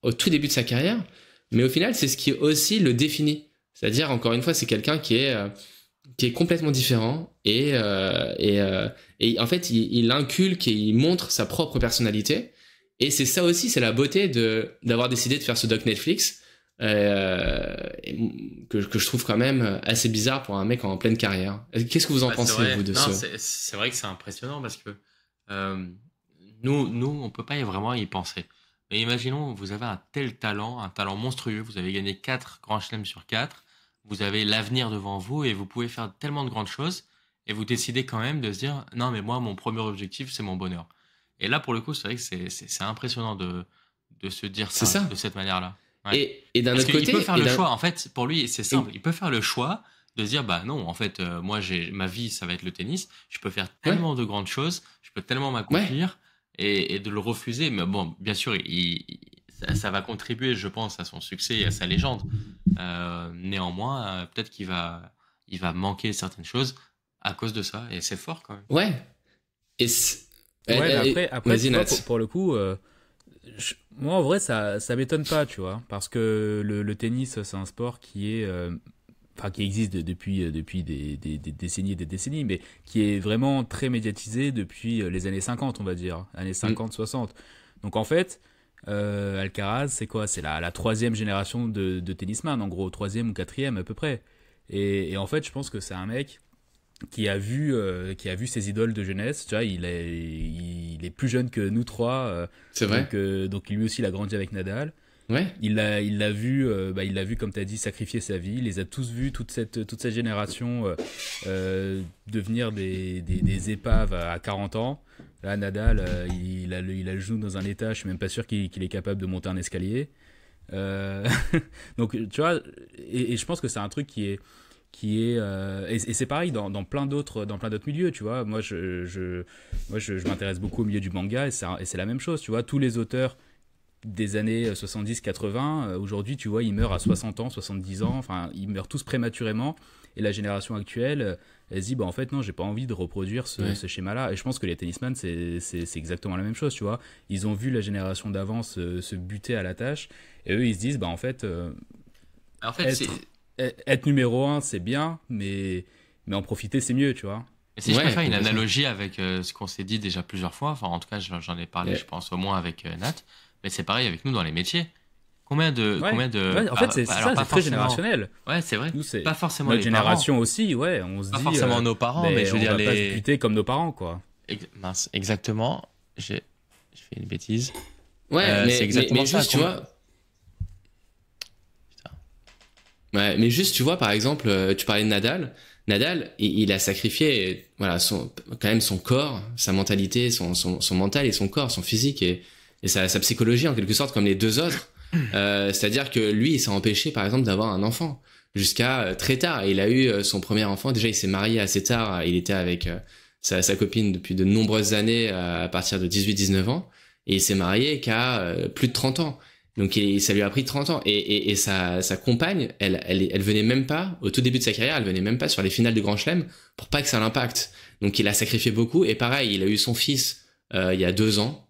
au tout début de sa carrière. Mais au final, c'est ce qui aussi le définit. C'est-à-dire, encore une fois, c'est quelqu'un qui est complètement différent et en fait, il inculque et il montre sa propre personnalité. Et c'est ça aussi, c'est la beauté d'avoir décidé de faire ce doc Netflix. Que je trouve quand même assez bizarre pour un mec en pleine carrière. Qu'est-ce que vous en pensez, vous, de ça? C'est vrai que c'est impressionnant parce que nous, on peut pas vraiment y penser. Mais imaginons, vous avez un talent monstrueux, vous avez gagné 4 grands chelems sur 4, vous avez l'avenir devant vous et vous pouvez faire tellement de grandes choses, et vous décidez quand même de se dire « Non, mais moi, mon premier objectif, c'est mon bonheur. » Et là, pour le coup, c'est vrai que c'est impressionnant de se dire ça de cette manière-là. Ouais. Et d'un autre côté, il peut faire le choix. En fait, pour lui, c'est simple. Il peut faire le choix de se dire, bah non, en fait, moi, ma vie, ça va être le tennis. Je peux faire tellement de grandes choses. Je peux tellement m'accomplir et de le refuser. Mais bon, bien sûr, ça va contribuer, je pense, à son succès et à sa légende. Néanmoins, peut-être qu'il va manquer certaines choses à cause de ça. Et c'est fort quand même. Ouais. Après tu vois, pour le coup, moi en vrai ça m'étonne pas, tu vois, parce que le tennis c'est un sport qui existe depuis des décennies et des décennies, mais qui est vraiment très médiatisé depuis les années 50, on va dire, années 50-60. Donc en fait, Alcaraz, c'est quoi? C'est la troisième génération de tennisman, en gros, troisième ou quatrième à peu près. Et en fait, je pense que c'est un mec qui a vu ses idoles de jeunesse. Tu vois, il est plus jeune que nous trois. C'est vrai. Donc lui aussi, il a grandi avec Nadal. Ouais. Il l'a vu, comme tu as dit, sacrifier sa vie. Il les a tous vus, toute cette génération devenir des épaves à 40 ans. Là, Nadal, il a le genou dans un état, je suis même pas sûr qu'il est capable de monter un escalier. Donc, tu vois, et je pense que c'est un truc qui est et c'est pareil dans plein d'autres milieux, tu vois. Moi je m'intéresse beaucoup au milieu du manga et c'est la même chose, tu vois. Tous les auteurs des années 70-80 aujourd'hui, tu vois, ils meurent à 60 ans, 70 ans, enfin ils meurent tous prématurément, et la génération actuelle elle se dit, bah en fait non, j'ai pas envie de reproduire ce schéma-là. Et je pense que les tennisman c'est exactement la même chose, tu vois. Ils ont vu la génération d'avant se buter à la tâche, et eux ils se disent, bah en fait être numéro 1 c'est bien, mais en profiter c'est mieux, tu vois. Et si je peux faire une analogie avec ce qu'on s'est dit déjà plusieurs fois, enfin en tout cas j'en ai parlé je pense au moins avec Nat, mais c'est pareil avec nous dans les métiers. En fait, c'est ça, c'est très générationnel. Ouais, c'est vrai. Nous, c'est pas forcément notre les génération parents. aussi, ouais. On se Pas dit. forcément nos parents, mais je veux on dire va pas se buter comme nos parents, quoi. Mince, exactement. Je fais une bêtise. Ouais, c'est exactement mais ça. juste, tu vois. Ouais, mais juste, tu vois, par exemple, tu parlais de Nadal. Nadal, il a sacrifié, voilà, quand même son corps, sa mentalité, son mental et son corps, son physique et sa psychologie en quelque sorte, comme les deux autres. C'est-à-dire que lui, il s'est empêché, par exemple, d'avoir un enfant jusqu'à très tard. Il a eu son premier enfant. Déjà, il s'est marié assez tard. Il était avec sa copine depuis de nombreuses années, à partir de 18-19 ans. Et il s'est marié qu'à plus de 30 ans. Donc ça lui a pris 30 ans. Et sa compagne, elle venait même pas, au tout début de sa carrière, elle venait même pas sur les finales de Grand Chelem pour pas que ça l'impacte. Donc il a sacrifié beaucoup. Et pareil, il a eu son fils il y a 2 ans.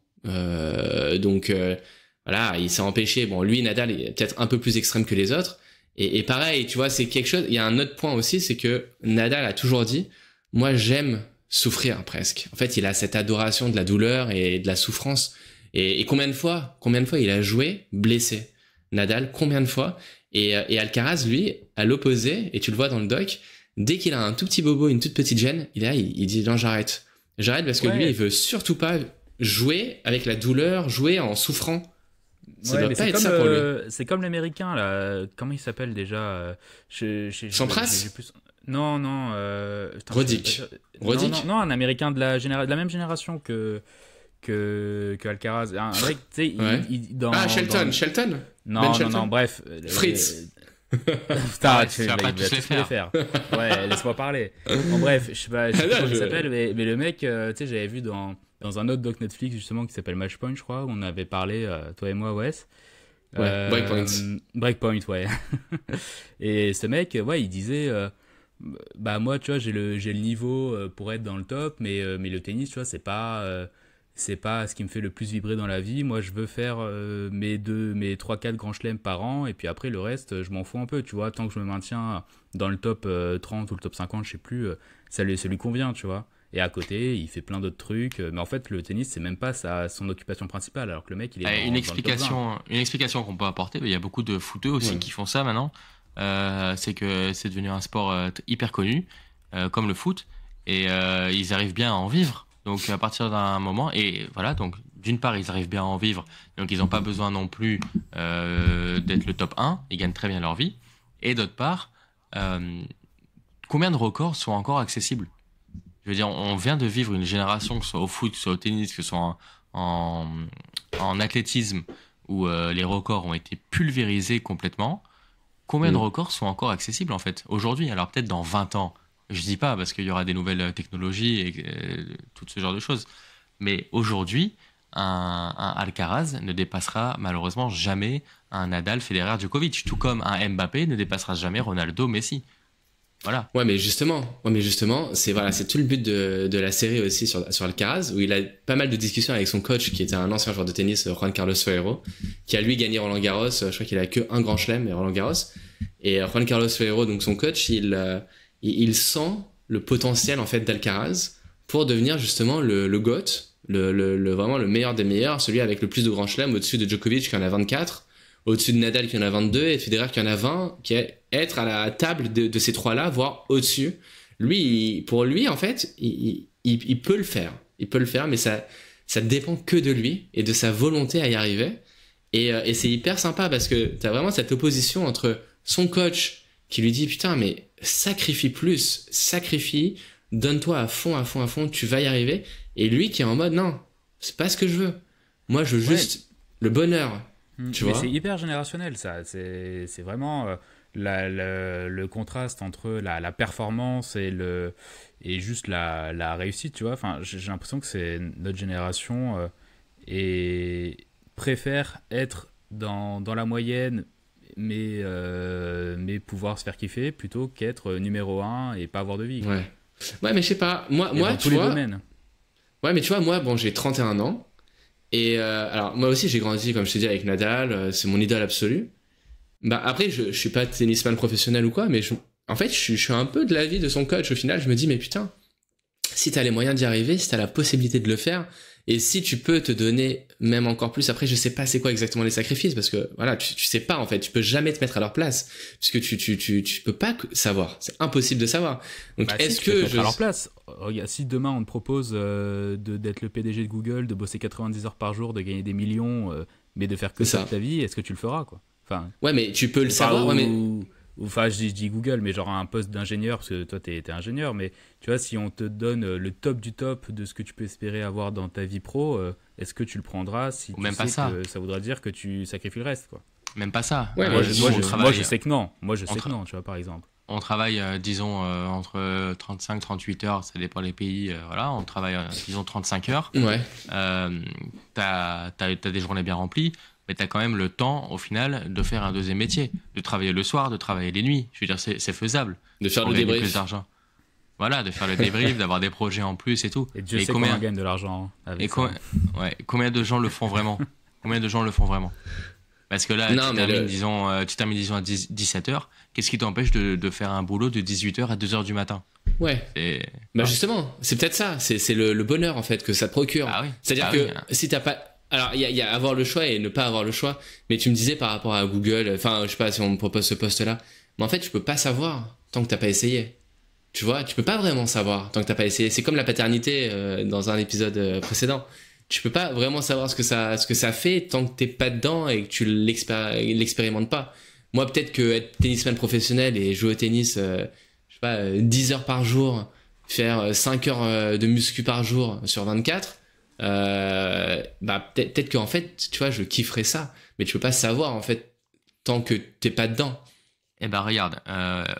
Voilà, il s'est empêché. Bon, lui, Nadal est peut-être un peu plus extrême que les autres. Et pareil, tu vois, c'est quelque chose. Il y a un autre point aussi, c'est que Nadal a toujours dit, moi, j'aime souffrir presque. En fait, il a cette adoration de la douleur et de la souffrance. Et combien de fois il a joué blessé, Nadal, combien de fois? Et Alcaraz, lui, à l'opposé, et tu le vois dans le doc, dès qu'il a un tout petit bobo, une toute petite gêne, il dit non, j'arrête parce que lui, il veut surtout pas jouer avec la douleur, jouer en souffrant. Ça doit pas être ça pour lui. C'est comme l'américain là, comment il s'appelle déjà? Sampras? Non. Roddick. Non, un américain de la même génération que Alcaraz. Un mec, tu sais, Shelton? Non, bref. Fritz. Putain, tu vas pas vas tous les faire. Ouais, laisse-moi parler. Bon, bref, je sais pas comment il s'appelle, mais le mec, tu sais, j'avais vu dans un autre doc Netflix, justement, qui s'appelle Matchpoint, je crois, où on avait parlé, toi et moi, Wes. Ouais, Breakpoint, ouais. Et ce mec, ouais, il disait... bah moi, tu vois, j'ai le niveau pour être dans le top, mais le tennis, tu vois, c'est pas ce qui me fait le plus vibrer dans la vie. Moi, je veux faire mes 3-4 grands chelems par an, et puis après, le reste, je m'en fous un peu, tu vois. Tant que je me maintiens dans le top 30 ou le top 50, je sais plus, ça lui convient, tu vois. Et à côté, il fait plein d'autres trucs. Mais en fait, le tennis, c'est même pas son occupation principale, alors que le mec, il est une explication qu'on peut apporter, il y a beaucoup de footeux aussi qui font ça maintenant. C'est que c'est devenu un sport hyper connu, comme le foot, et ils arrivent bien à en vivre. Donc à partir d'un moment, et voilà, donc d'une part ils arrivent bien à en vivre, donc ils n'ont pas besoin non plus d'être le top 1, ils gagnent très bien leur vie, et d'autre part, combien de records sont encore accessibles? Je veux dire, on vient de vivre une génération, que ce soit au foot, que ce soit au tennis, que ce soit en athlétisme, où les records ont été pulvérisés complètement. Combien de records sont encore accessibles en fait aujourd'hui? Alors peut-être dans 20 ans, je dis pas parce qu'il y aura des nouvelles technologies et tout ce genre de choses. Mais aujourd'hui, un Alcaraz ne dépassera malheureusement jamais un Nadal, Federer, Djokovic, tout comme un Mbappé ne dépassera jamais Ronaldo, Messi. Voilà. Ouais, mais justement, c'est tout le but de la série aussi sur Alcaraz, où il a pas mal de discussions avec son coach, qui était un ancien joueur de tennis, Juan Carlos Ferrero, qui a lui gagné Roland Garros. Je crois qu'il a que un grand chelem, Roland Garros. Et Juan Carlos Ferrero, donc son coach, il sent le potentiel en fait d'Alcaraz pour devenir justement le GOAT, vraiment le meilleur des meilleurs, celui avec le plus de grands chelems, au-dessus de Djokovic qui en a 24, au-dessus de Nadal qui en a 22 et de Federer qui en a 20, qui est être à la table de ces trois-là, voire au-dessus. Pour lui, en fait, il peut le faire. Il peut le faire, mais ça dépend que de lui et de sa volonté à y arriver. Et c'est hyper sympa parce que t'as vraiment cette opposition entre son coach qui lui dit putain, mais sacrifie, donne-toi à fond, tu vas y arriver. Et lui qui est en mode non, c'est pas ce que je veux. Moi, je veux juste le bonheur. Tu vois, c'est hyper générationnel, ça. C'est vraiment le contraste entre la performance et juste la réussite, tu vois. Enfin, j'ai l'impression que c'est notre génération préfère être dans la moyenne, mais pouvoir se faire kiffer plutôt qu'être numéro 1 et pas avoir de vie. Ouais, mais je sais pas. Moi, dans tous les domaines. Ouais, mais tu vois, moi, bon, j'ai 31 ans. Et alors, moi aussi, j'ai grandi, comme je te dis, avec Nadal. C'est mon idole absolue. Bah, après, je suis pas tennisman professionnel ou quoi, mais en fait, je suis un peu de l'avis de son coach. Au final, je me dis, mais putain, si t'as les moyens d'y arriver, si t'as la possibilité de le faire, et si tu peux te donner même encore plus, après je sais pas c'est quoi exactement les sacrifices, parce que voilà, tu sais pas en fait, tu peux jamais te mettre à leur place, puisque tu peux pas savoir, c'est impossible de savoir. Donc est-ce que à leur place, regarde, si demain on te propose d'être le PDG de Google, de bosser 90 heures par jour, de gagner des millions, mais de faire que ça de ta vie, est-ce que tu le feras quoi? Enfin, ouais, mais tu peux le savoir, ouais, mais enfin, je dis Google, mais genre un poste d'ingénieur, parce que toi, t'es ingénieur, mais tu vois, si on te donne le top du top de ce que tu peux espérer avoir dans ta vie pro, est-ce que tu le prendras si tu même sais pas ça. que ça voudra dire que tu sacrifies le reste, quoi. Même pas ça. Ouais, moi, je sais que non. Moi, je sais que non, tu vois, par exemple. On travaille, disons, entre 35-38 heures, ça dépend des pays, voilà, on travaille, disons, 35 heures. Ouais. T'as des journées bien remplies, mais t'as quand même le temps, au final, de faire un deuxième métier, de travailler le soir, de travailler les nuits. Je veux dire, c'est faisable. De faire Pour le gagner débrief. plus d'argent. Voilà, de faire le débrief, d'avoir des projets en plus et tout. Et Dieu sait combien on gagne de l'argent avec ça. Combien de gens le font vraiment? Combien de gens le font vraiment? Parce que là, tu termines, disons, à 17 heures. Qu'est-ce qui t'empêche de faire un boulot de 18 heures à 2 heures du matin? Ouais. Bah justement, c'est peut-être ça. C'est le bonheur, en fait, que ça te procure. Ah oui. C'est-à-dire que si t'as pas... Alors, il y a avoir le choix et ne pas avoir le choix. Mais tu me disais par rapport à Google, enfin, je sais pas si on me propose ce poste-là. Mais en fait, tu peux pas savoir tant que t'as pas essayé. Tu vois, tu peux pas vraiment savoir tant que t'as pas essayé. C'est comme la paternité dans un épisode précédent. Tu peux pas vraiment savoir ce que ça fait tant que t'es pas dedans et que tu l'expérimentes pas. Moi, peut-être que être tennisman professionnel et jouer au tennis, je sais pas, 10 heures par jour, faire 5 heures de muscu par jour sur 24, bah peut-être qu'en fait, tu vois, je kifferais ça. Mais tu peux pas savoir, en fait, tant que t'es pas dedans. Eh ben regarde,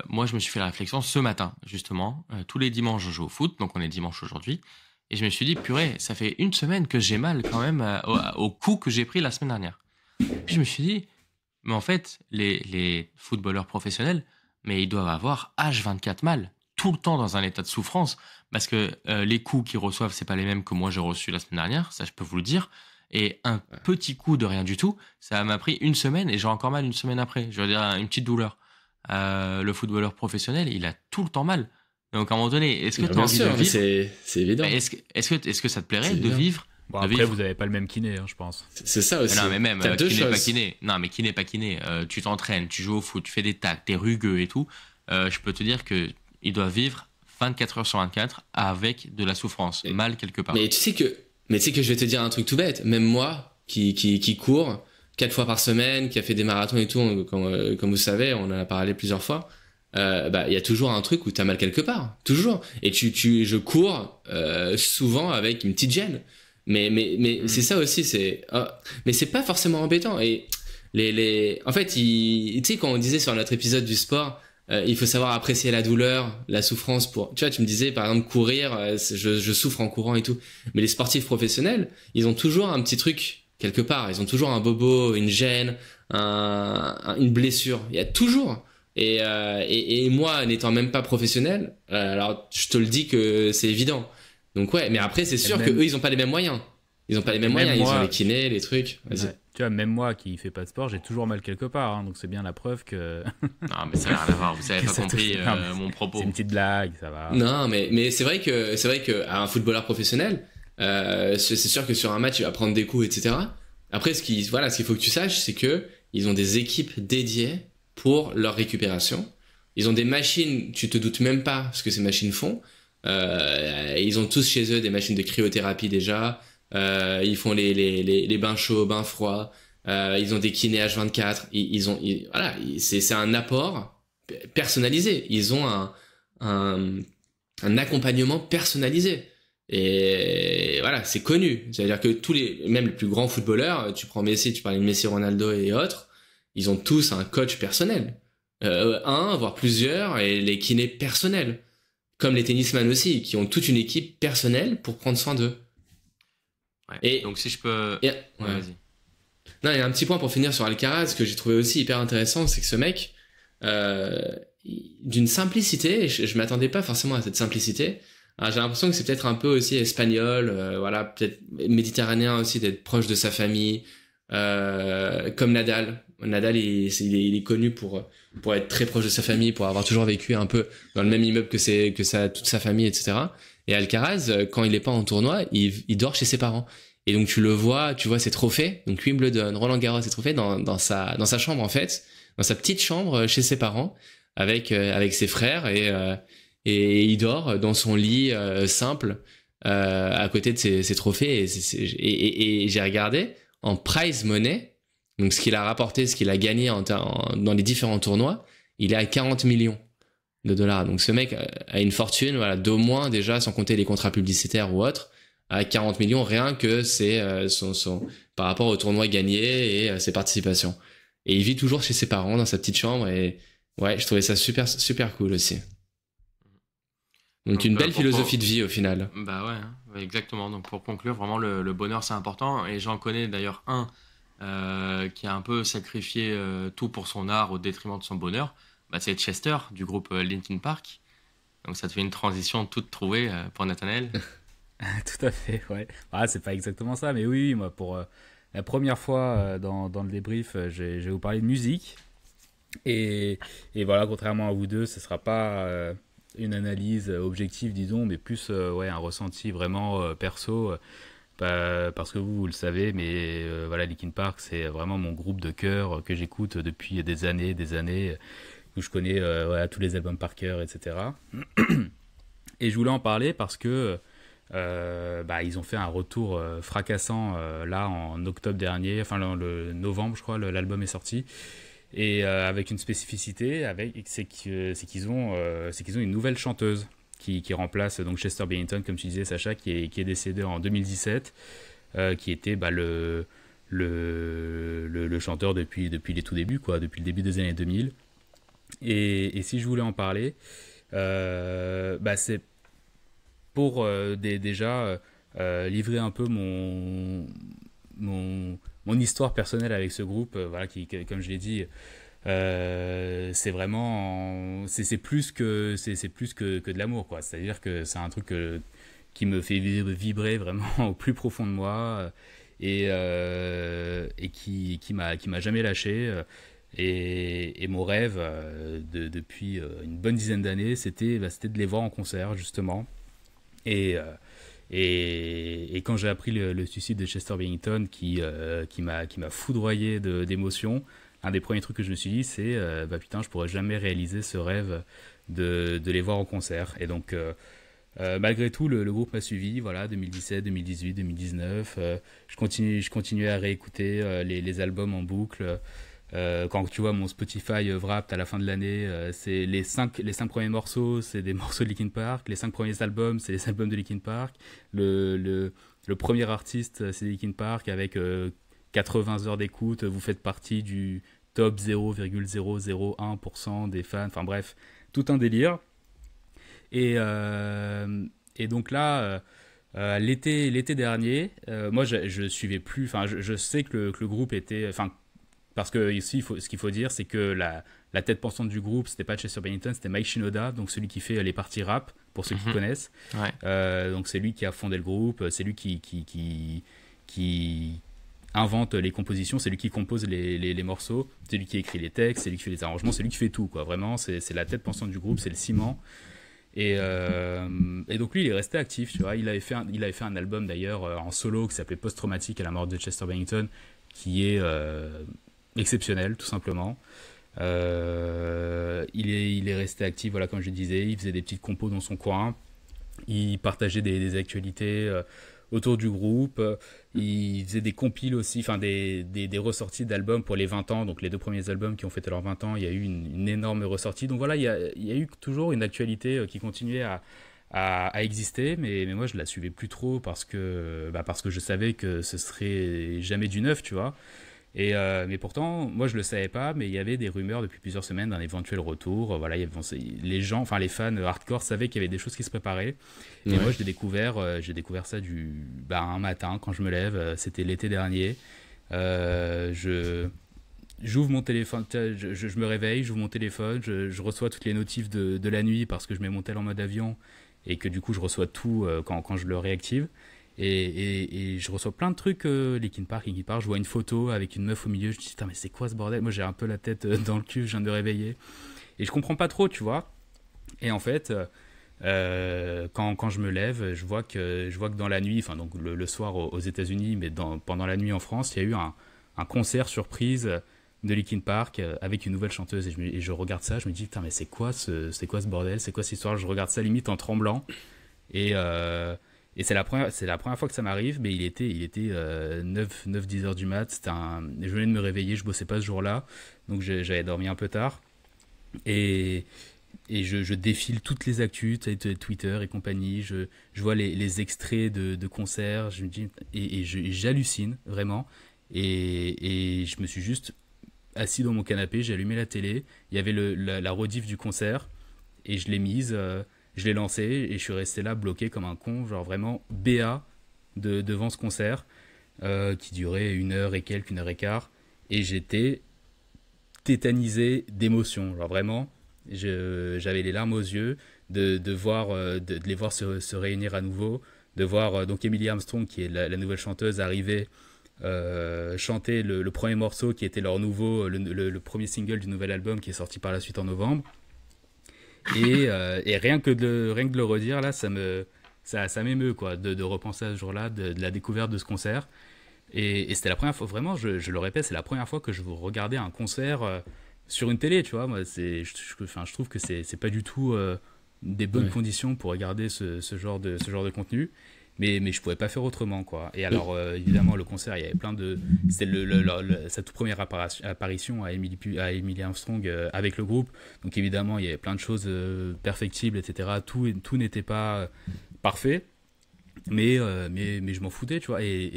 moi je me suis fait la réflexion ce matin, justement. Tous les dimanches, je joue au foot, donc on est dimanche aujourd'hui. Et je me suis dit, purée, ça fait une semaine que j'ai mal quand même au coup que j'ai pris la semaine dernière. Puis je me suis dit, mais en fait, les footballeurs professionnels, mais ils doivent avoir H24 mal, tout le temps dans un état de souffrance, parce que les coups qu'ils reçoivent, c'est pas les mêmes que moi j'ai reçus la semaine dernière, ça je peux vous le dire. Et un petit coup de rien du tout, ça m'a pris une semaine et j'ai encore mal une semaine après. Je veux dire, une petite douleur. Le footballeur professionnel, il a tout le temps mal. Donc à un moment donné, est-ce que tu as envie de vivre? C'est évident. Est-ce que ça te plairait de vivre? Bon, après, vous n'avez pas le même kiné, hein, je pense. C'est ça aussi. Non, mais même kiné, pas kiné. Non, mais kiné, pas kiné. Tu t'entraînes, tu joues au foot, tu fais des tacs, t'es rugueux et tout. Je peux te dire que il doit vivre 24 heures sur 24 avec de la souffrance, mal quelque part. Mais tu sais que je vais te dire un truc tout bête. Même moi, qui court 4 fois par semaine, qui a fait des marathons et tout, comme vous savez, on en a parlé plusieurs fois. Bah il y a toujours un truc où t'as mal quelque part, toujours. Et je cours souvent avec une petite gêne. Mais c'est ça aussi, mais c'est pas forcément embêtant. Et en fait, tu sais, quand on disait sur notre épisode du sport, il faut savoir apprécier la douleur, la souffrance tu vois, tu me disais par exemple courir, je souffre en courant et tout. Mais les sportifs professionnels, ils ont toujours un petit truc quelque part. Ils ont toujours un bobo, une gêne, une blessure. Il y a toujours. Et moi, n'étant même pas professionnel, alors je te le dis que c'est évident. Donc ouais, mais après c'est sûr que eux ils ont pas les mêmes moyens. Ils ont pas les mêmes moyens, ils ont les kinés, les trucs. Vas-y. Ouais. Tu vois, même moi qui fais pas de sport, j'ai toujours mal quelque part, hein, donc c'est bien la preuve que. Non, mais ça n'a rien à voir. Vous avez pas compris mon propos. C'est une petite blague, ça va. Non, mais c'est vrai que à un footballeur professionnel, c'est sûr que sur un match il va prendre des coups, etc. Après ce qu'il faut que tu saches, c'est que ils ont des équipes dédiées pour leur récupération. Ils ont des machines, tu te doutes même pas ce que ces machines font. Ils ont tous chez eux des machines de cryothérapie déjà. Ils font les bains chauds, bains froids. Ils ont des kinés H24. Voilà, c'est un apport personnalisé. Ils ont un accompagnement personnalisé. Et voilà, c'est connu. C'est-à-dire que même les plus grands footballeurs, tu prends Messi, tu parlais de Messi, Ronaldo et autres, ils ont tous un coach personnel. Voire plusieurs, et les kinés personnels. Comme les tennisman aussi, qui ont toute une équipe personnelle pour prendre soin d'eux. Ouais. Et donc si je peux... Ouais, vas-y. Non, il y a un petit point pour finir sur Alcaraz que j'ai trouvé aussi hyper intéressant, c'est que ce mec, d'une simplicité, je m'attendais pas forcément à cette simplicité. Alors, j'ai l'impression que c'est peut-être un peu aussi espagnol, voilà, peut-être méditerranéen aussi, d'être proche de sa famille, comme Nadal. Nadal, il est connu pour être très proche de sa famille, pour avoir toujours vécu un peu dans le même immeuble que toute sa famille, etc. Et Alcaraz, quand il est pas en tournoi, il dort chez ses parents. Et donc tu vois ses trophées, donc Wimbledon, Roland-Garros, ses trophées dans sa chambre en fait, dans sa petite chambre chez ses parents, avec ses frères et il dort dans son lit simple à côté de ses trophées. Et j'ai regardé en prize money, donc ce qu'il a rapporté, ce qu'il a gagné dans les différents tournois, il est à 40 millions de dollars. Donc ce mec a une fortune, voilà, d'au moins déjà, sans compter les contrats publicitaires ou autres, à 40 millions rien que c'est par rapport au tournoi gagné et ses participations. Et il vit toujours chez ses parents dans sa petite chambre et ouais, je trouvais ça super super cool aussi. Donc une belle philosophie de vie au final. Bah ouais, hein, exactement. Donc pour conclure, vraiment le bonheur c'est important et j'en connais d'ailleurs un qui a un peu sacrifié tout pour son art au détriment de son bonheur. Bah, c'est Chester du groupe Linkin Park. Donc ça te fait une transition toute trouvée pour Nathanaël. Tout à fait, ouais. Ah, c'est pas exactement ça, mais oui, moi, pour la première fois dans le débrief, je vais vous parler de musique. Et voilà, contrairement à vous deux, ce sera pas une analyse objective, disons, mais plus ouais, un ressenti vraiment perso. Parce que vous le savez, mais voilà, Linkin Park, c'est vraiment mon groupe de cœur que j'écoute depuis des années, où je connais voilà, tous les albums par cœur, etc. Et je voulais en parler parce que ils ont fait un retour fracassant là en octobre dernier, enfin le novembre je crois, l'album est sorti. Et avec une spécificité, c'est qu'ils ont une nouvelle chanteuse qui remplace donc Chester Bennington, comme tu disais Sacha, qui est décédé en 2017, qui était le chanteur depuis les tout débuts, quoi, depuis le début des années 2000. Et si je voulais en parler, c'est pour déjà livrer un peu mon histoire personnelle avec ce groupe, voilà, qui, comme je l'ai dit, c'est vraiment c'est plus que de l'amour, quoi. C'est-à-dire que c'est un truc qui me fait vibrer vraiment au plus profond de moi et qui m'a jamais lâché. Et mon rêve depuis une bonne dizaine d'années, c'était de les voir en concert, justement. Et quand j'ai appris le suicide de Chester Bennington, qui m'a foudroyé d'émotion, un des premiers trucs que je me suis dit, c'est putain, je pourrais jamais réaliser ce rêve de les voir en concert. Et donc, malgré tout, le groupe m'a suivi, voilà, 2017, 2018, 2019. Je continuais à réécouter les albums en boucle. Quand tu vois mon Spotify Wrapped à la fin de l'année, c'est les cinq premiers morceaux, c'est des morceaux de Linkin Park. Les 5 premiers albums, c'est les albums de Linkin Park. Le premier artiste, c'est Linkin Park avec 80 heures d'écoute. Vous faites partie du top 0,001% des fans. Enfin bref, tout un délire. Et donc là, l'été dernier, moi je suivais plus. Enfin, je sais que le groupe était. Enfin, parce que ici, ce qu'il faut dire, c'est que la tête pensante du groupe, c'était pas Chester Bennington, c'était Mike Shinoda, donc celui qui fait les parties rap, pour ceux qui connaissent. Ouais. Donc c'est lui qui a fondé le groupe, c'est lui qui invente les compositions, c'est lui qui compose les morceaux, c'est lui qui écrit les textes, c'est lui qui fait les arrangements, c'est lui qui fait tout, quoi. Vraiment, c'est la tête pensante du groupe, c'est le ciment. Et donc lui, il est resté actif, tu vois. Il avait fait un album d'ailleurs en solo qui s'appelait Post-Traumatique à la mort de Chester Bennington, qui est exceptionnel, tout simplement. Il est resté actif, voilà, comme je disais. Il faisait des petites compos dans son coin. Il partageait des actualités autour du groupe. Il faisait des compiles aussi, enfin des ressorties d'albums pour les 20 ans. Donc les 2 premiers albums qui ont fêté leurs 20 ans, il y a eu une énorme ressortie. Donc voilà, il y a eu toujours une actualité qui continuait à exister, mais moi je la suivais plus trop parce que je savais que ce serait jamais du neuf, tu vois. Mais pourtant, moi je le savais pas, mais il y avait des rumeurs depuis plusieurs semaines d'un éventuel retour. Voilà, les gens, enfin les fans hardcore savaient qu'il y avait des choses qui se préparaient. Et moi j'ai découvert ça un matin quand je me lève. C'était l'été dernier. J'ouvre mon téléphone, je me réveille, j'ouvre mon téléphone, je reçois toutes les notifs de la nuit parce que je mets mon tel en mode avion et que du coup je reçois tout quand je le réactive. Et je reçois plein de trucs, Linkin Park, je vois une photo avec une meuf au milieu, je me dis putain mais c'est quoi ce bordel, moi j'ai un peu la tête dans le cul, je viens de me réveiller et je comprends pas trop, tu vois. Et en fait Quand je me lève, je vois que dans la nuit, enfin donc le soir aux États-Unis, mais pendant la nuit en France, il y a eu un concert surprise de Linkin Park avec une nouvelle chanteuse et je regarde ça, je me dis putain mais c'est quoi ce bordel, c'est quoi cette histoire, je regarde ça limite en tremblant et c'est la première fois que ça m'arrive, mais il était 9-10 heures du mat, je venais de me réveiller, je bossais pas ce jour-là, donc j'avais dormi un peu tard et je défile toutes les actus, Twitter et compagnie, je vois les extraits de concerts, je me dis, j'hallucine vraiment. Et je me suis juste assis dans mon canapé, j'ai allumé la télé, il y avait la rediff du concert, et je l'ai mise, je l'ai lancée, et je suis resté là bloqué comme un con, genre vraiment BA devant ce concert, qui durait 1 heure et quelques, 1 heure et quart, et j'étais tétanisé d'émotion, genre vraiment. J'avais les larmes aux yeux de voir de les voir se réunir à nouveau, de voir donc Emily Armstrong qui est la nouvelle chanteuse arriver chanter le premier morceau qui était leur le premier single du nouvel album qui est sorti par la suite en novembre et rien que de le redire là ça m'émeut quoi de repenser à ce jour-là de la découverte de ce concert et c'était la première fois vraiment je le répète c'est la première fois que je regardais un concert sur une télé, tu vois, moi, je trouve que c'est pas du tout des bonnes conditions pour regarder ce genre de contenu, mais je pouvais pas faire autrement, quoi. Et alors, évidemment, le concert, il y avait plein de... C'était sa toute première apparition à Emily Armstrong avec le groupe, donc évidemment, il y avait plein de choses perfectibles, etc. Tout n'était pas parfait, mais je m'en foutais, tu vois, et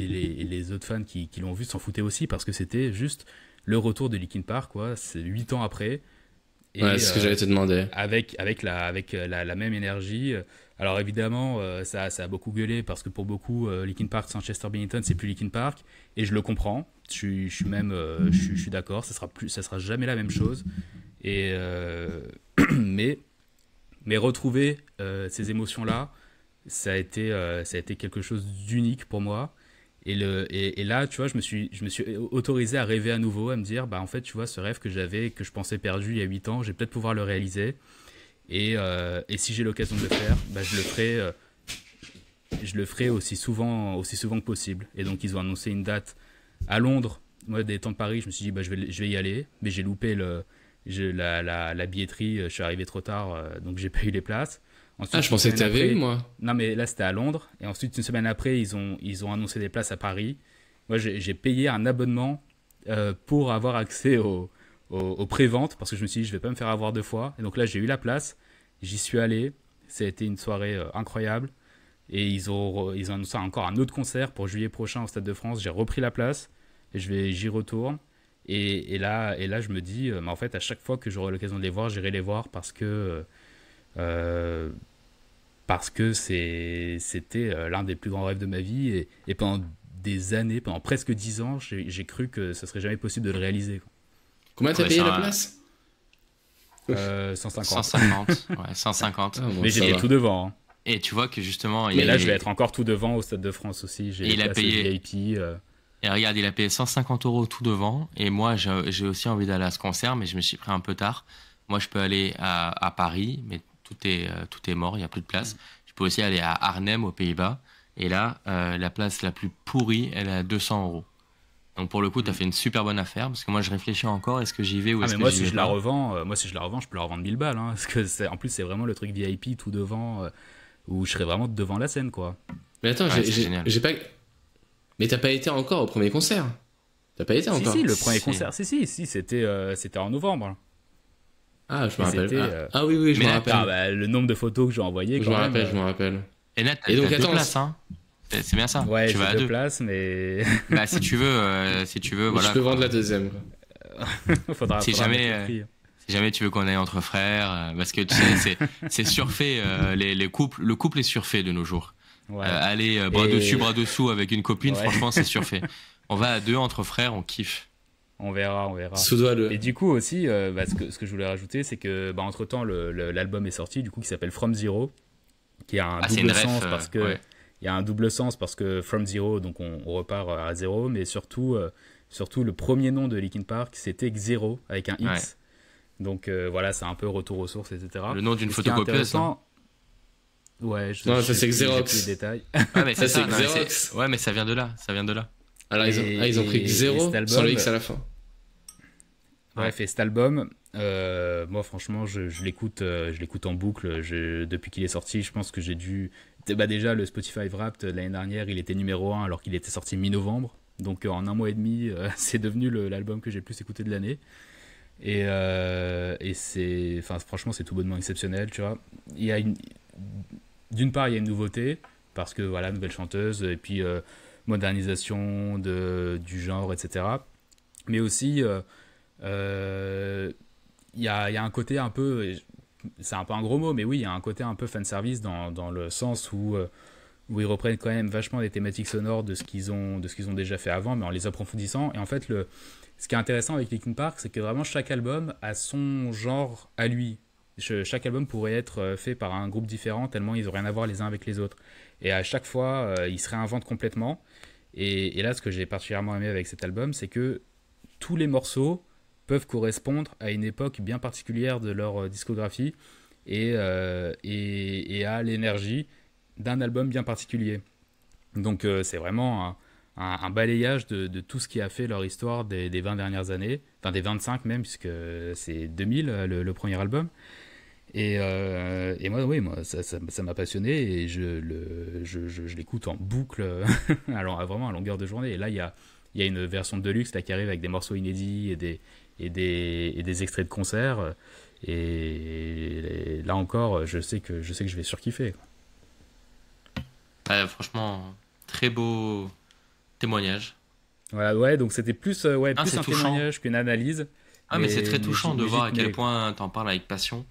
les autres fans qui l'ont vu s'en foutaient aussi, parce que c'était juste le retour de Linkin Park, quoi, c'est 8 ans après. Et, ouais, c'est ce que j'allais te demander. Avec la même énergie. Alors évidemment, ça a beaucoup gueulé parce que pour beaucoup, Linkin Park sans Chester Bennington, c'est plus Linkin Park. Et je le comprends. Je suis d'accord. Ça sera jamais la même chose. Et mais retrouver ces émotions-là, ça a été quelque chose d'unique pour moi. Et là, tu vois, je me suis autorisé à rêver à nouveau, à me dire, bah en fait, tu vois, ce rêve que je pensais perdu il y a 8 ans, je vais peut-être pouvoir le réaliser. Et si j'ai l'occasion de le faire, bah je le ferai aussi souvent que possible. Et donc, ils ont annoncé une date à Londres. Moi, des temps de Paris, je me suis dit, bah je vais y aller. Mais j'ai loupé la billetterie, je suis arrivé trop tard, donc j'ai pas eu les places. Ensuite, je pensais que tu avais eu, moi. Non, mais là, c'était à Londres. Et ensuite, une semaine après, ils ont annoncé des places à Paris. Moi, j'ai payé un abonnement pour avoir accès aux préventes parce que je me suis dit, je vais pas me faire avoir 2 fois. Et donc là, j'ai eu la place. J'y suis allé. Ça a été une soirée incroyable. Et ils ont annoncé encore un autre concert pour juillet prochain au Stade de France. J'ai repris la place. Et j'y retourne. Et là, je me dis, mais en fait, à chaque fois que j'aurai l'occasion de les voir, j'irai les voir parce que c'était l'un des plus grands rêves de ma vie et pendant des années, pendant presque 10 ans, j'ai cru que ça serait jamais possible de le réaliser, quoi. Combien t'as payé la place 150. 150, ouais, 150. Ah, bon, mais j'étais tout devant. Hein. Et tu vois que justement... Mais là, je vais être encore tout devant au Stade de France aussi. Il a payé... VIP. Et regarde, il a payé 150 € tout devant. Et moi, j'ai aussi envie d'aller à ce concert, mais je me suis pris un peu tard. Moi, je peux aller à Paris, mais tout est mort, il n'y a plus de place. Je peux aussi aller à Arnhem, aux Pays-Bas. Et là, la place la plus pourrie, elle est à 200 €. Donc pour le coup, tu as fait une super bonne affaire, parce que moi, je réfléchis encore, est-ce que j'y vais ou est-ce que j'y vais pas. Moi, si je la revends, je peux la revendre 1000 balles. Hein, parce que en plus, c'est vraiment le truc VIP tout devant, où je serais vraiment devant la scène, quoi. Mais attends, j'ai pas... Mais t'as pas été encore au premier concert? T'as pas été encore? Si, le premier concert, si, c'était en novembre. Ah, je me rappelle. Ah oui, je me rappelle. Le nombre de photos que j'ai envoyées. Je me rappelle. Et là, t'as 2 places, hein. C'est bien ça. Ouais, tu vas à 2 places, mais. Bah, si tu veux, voilà. Je peux vendre la deuxième, quoi. faudra si jamais tu veux qu'on aille entre frères, parce que tu sais, c'est surfait, le couple est surfait de nos jours. Ouais. Aller bras dessus, bras dessous avec une copine, franchement, c'est surfait. On va à 2 entre frères, on kiffe. On verra. Et du coup aussi, ce que je voulais rajouter, c'est que entre temps l'album est sorti, du coup, qui s'appelle From Zero, qui a un double sens parce que il y a un double sens parce que From Zero, donc on repart à zéro, mais surtout le premier nom de Linkin Park, c'était Xero avec un X. Ouais. Donc voilà, c'est un peu retour aux sources, etc. Le nom d'une photocopieuse. Ouais, non, ça c'est Xerox. Les détails. Ouais, mais Ça, c'est non, mais Xerox. ouais, mais ça vient de là. Ça vient de là. Alors, ils ont pris Xero sans le X à la fin. Bref, et cet album, moi franchement, je l'écoute en boucle. Depuis qu'il est sorti, je pense que j'ai dû. Bah déjà, le Spotify Wrapped l'année dernière, il était numéro 1 alors qu'il était sorti mi-novembre. Donc en un mois et demi, c'est devenu l'album que j'ai le plus écouté de l'année. Et c'est, enfin, franchement, c'est tout bonnement exceptionnel, tu vois. D'une part, il y a une nouveauté parce que voilà, nouvelle chanteuse et puis modernisation du genre, etc. Mais aussi, il y a un côté un peu, c'est un peu un gros mot, mais oui, il y a un côté un peu fanservice dans le sens où ils reprennent quand même vachement les thématiques sonores de ce qu'ils ont déjà fait avant, mais en les approfondissant. Et en fait, ce qui est intéressant avec Linkin Park, c'est que vraiment chaque album a son genre à lui. Chaque album pourrait être fait par un groupe différent, tellement ils n'ont rien à voir les uns avec les autres. Et à chaque fois, ils se réinventent complètement. Et là, ce que j'ai particulièrement aimé avec cet album, c'est que tous les morceaux peuvent correspondre à une époque bien particulière de leur discographie et à l'énergie d'un album bien particulier. Donc c'est vraiment un balayage de tout ce qui a fait leur histoire des 20 dernières années, enfin des 25 même, puisque c'est 2000 le premier album. Et moi, oui, ça m'a passionné et je l'écoute en boucle, alors vraiment à longueur de journée. Et là, il y a une version de deluxe là, qui arrive avec des morceaux inédits et des extraits de concerts. Et là encore, je sais que je vais surkiffer. Franchement, très beau témoignage. Voilà, ouais, donc c'était plus un touchant. témoignage qu'une analyse. Mais c'est très touchant de voir à quel point t'en parles avec passion.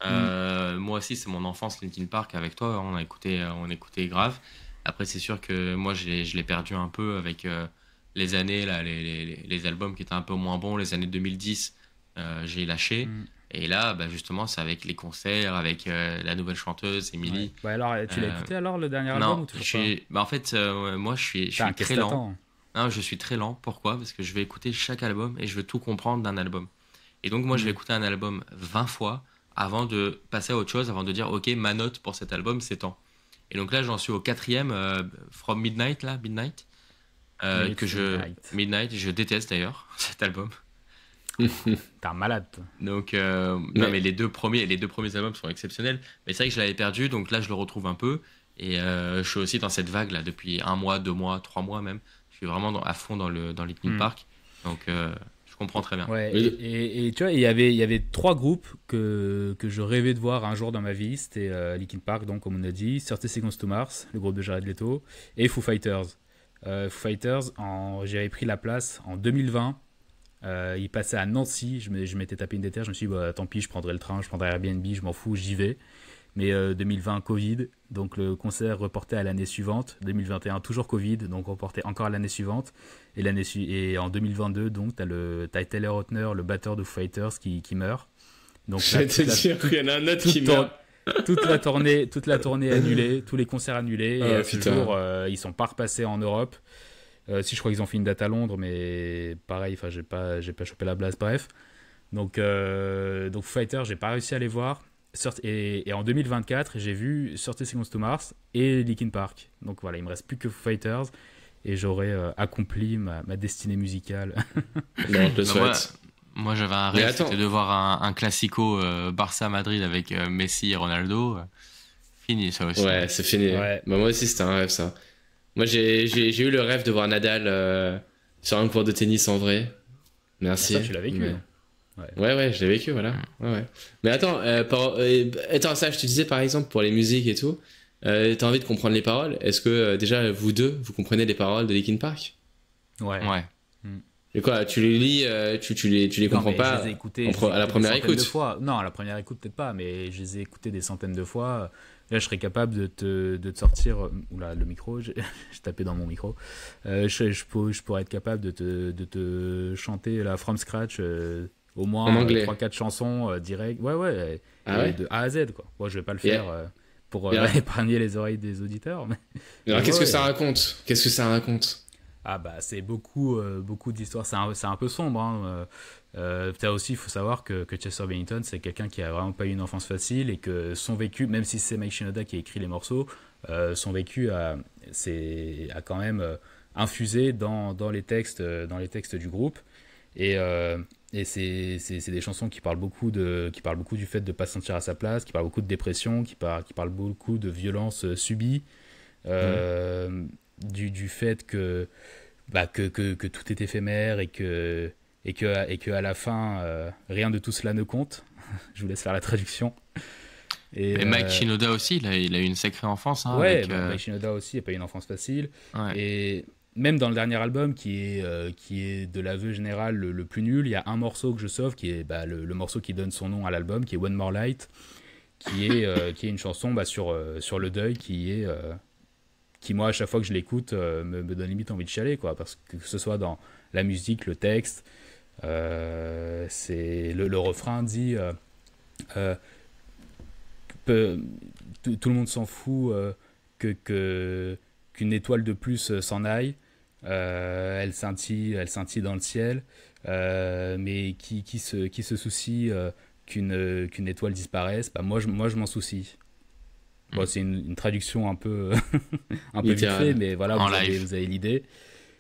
Moi aussi, c'est mon enfance, Linkin Park. Avec toi, on écoutait grave. Après, c'est sûr que moi, je l'ai perdu un peu avec les années, là, les albums qui étaient un peu moins bons. Les années 2010, j'ai lâché. Et là, bah, justement, c'est avec les concerts, avec la nouvelle chanteuse, Emily. Ouais. Bah alors, tu l'as écouté alors, le dernier album ou toujours pas bah, en fait, moi, je suis très lent. Non, je suis très lent. Pourquoi ? Parce que je vais écouter chaque album et je veux tout comprendre d'un album. Et donc, moi, je vais écouter un album 20 fois avant de passer à autre chose, avant de dire, OK, ma note pour cet album, c'est tant. Et donc là, j'en suis au 4e, From Midnight, là, Midnight. Midnight, je déteste d'ailleurs cet album. T'es un malade. Donc, non, mais les deux premiers albums sont exceptionnels. Mais c'est vrai que je l'avais perdu, donc là, je le retrouve un peu. Et je suis aussi dans cette vague là depuis 1 mois, 2 mois, 3 mois même. Je suis vraiment à fond dans Linkin Park. Donc, je comprends très bien. Ouais, et tu vois, il y avait 3 groupes que je rêvais de voir un jour dans ma vie. C'était Linkin Park, donc, comme on a dit, 30 Seconds to Mars, le groupe de Jared Leto, et Foo Fighters. Foo Fighters, j'avais pris la place en 2020. Il passait à Nancy, je m'étais tapé une déterre, je me suis dit bah, tant pis, je prendrai le train, je prendrai Airbnb, je m'en fous, j'y vais. Mais 2020 Covid, donc le concert reporté à l'année suivante. 2021 toujours Covid, donc reporté encore à l'année suivante. Et en 2022 donc t'as Taylor Lautner, le batteur de Foo Fighters qui meurt. Donc je vais te dire qu'il y en a un autre qui meurt. Toute la tournée annulée, tous les concerts annulés. Et à ce jour, ils sont pas repassés en Europe. Si je crois qu'ils ont fait une date à Londres, mais pareil, enfin j'ai pas chopé la place. Bref, donc Foo Fighters, j'ai pas réussi à les voir. Et en 2024, j'ai vu 30 Seconds to Mars et Linkin Park. Donc voilà, il me reste plus que Foo Fighters et j'aurai accompli ma destinée musicale. Non, je le souhaite. Moi, j'avais un rêve, c'était de voir un classico Barça-Madrid avec Messi et Ronaldo. Fini, ça aussi. Ouais, c'est fini. Ouais. Bah, moi aussi, c'était un rêve, ça. Moi, j'ai eu le rêve de voir Nadal sur un court de tennis en vrai. Merci. Ça, tu l'as vécu. Mais... Ouais, je l'ai vécu, voilà. Ouais. Mais attends, ça, je te disais par exemple pour les musiques et tout, t'as envie de comprendre les paroles. Est-ce que déjà, vous deux, vous comprenez les paroles de Linkin Park ? Ouais. Et quoi, tu les lis, tu les comprends pas je les ai écoutés, à la première écoute fois. Non, à la première écoute peut-être pas, mais je les ai écoutés des centaines de fois. Là, je serais capable de te sortir... Oula, le micro, j'ai tapé dans mon micro. Je pourrais être capable de te chanter la From Scratch, au moins 3-4 chansons direct. Ouais. De A à Z, quoi. Moi, je vais pas le faire pour épargner les oreilles des auditeurs. Mais... Alors, qu'est-ce que ça raconte ? Ah bah c'est beaucoup d'histoires, c'est un peu sombre, hein. T'as aussi, il faut savoir que Chester Bennington, c'est quelqu'un qui a vraiment pas eu une enfance facile et que son vécu, même si c'est Mike Shinoda qui a écrit les morceaux, son vécu a quand même infusé dans les textes du groupe. Et, euh, et c'est des chansons qui parlent beaucoup du fait de ne pas se sentir à sa place, qui parlent beaucoup de dépression, qui parlent beaucoup de violence subie, Ouais. euh, du fait que tout est éphémère et que à la fin, rien de tout cela ne compte. Je vous laisse faire la traduction. Et Et Mike Shinoda aussi, il a eu une sacrée enfance, hein, ouais, avec. bah, Mike Shinoda aussi n'a pas eu une enfance facile. Ouais. Et même dans le dernier album, qui est de l'aveu général le plus nul, il y a un morceau que je sauve, qui est bah, le morceau qui donne son nom à l'album, qui est One More Light, qui est une chanson bah, sur le deuil, qui moi, à chaque fois que je l'écoute, me donne limite envie de chialer, quoi, parce que ce soit dans la musique, le texte, c'est le refrain dit euh, peu- tout le monde s'en fout qu'une étoile de plus s'en aille. Elle scintille dans le ciel, mais qui se soucie qu'une étoile disparaisse. Bah, moi, je m'en soucie. Bon, c'est une traduction un peu, un peu vite fait, Littéral. mais voilà, En live. vous avez l'idée.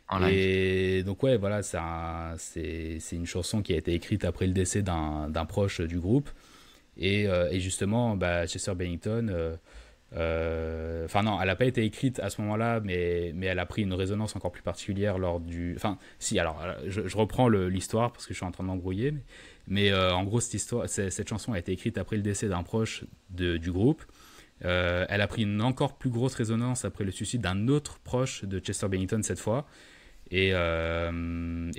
En live. Et donc, ouais, voilà, c'est une chanson qui a été écrite après le décès d'un proche du groupe. Et justement, bah, Chester Bennington, enfin non, elle n'a pas été écrite à ce moment-là, mais elle a pris une résonance encore plus particulière lors du... Enfin, si, alors, je reprends l'histoire parce que je suis en train de m'embrouiller, mais en gros, cette chanson a été écrite après le décès d'un proche du groupe. Elle a pris une encore plus grosse résonance après le suicide d'un autre proche de Chester Bennington cette fois. Et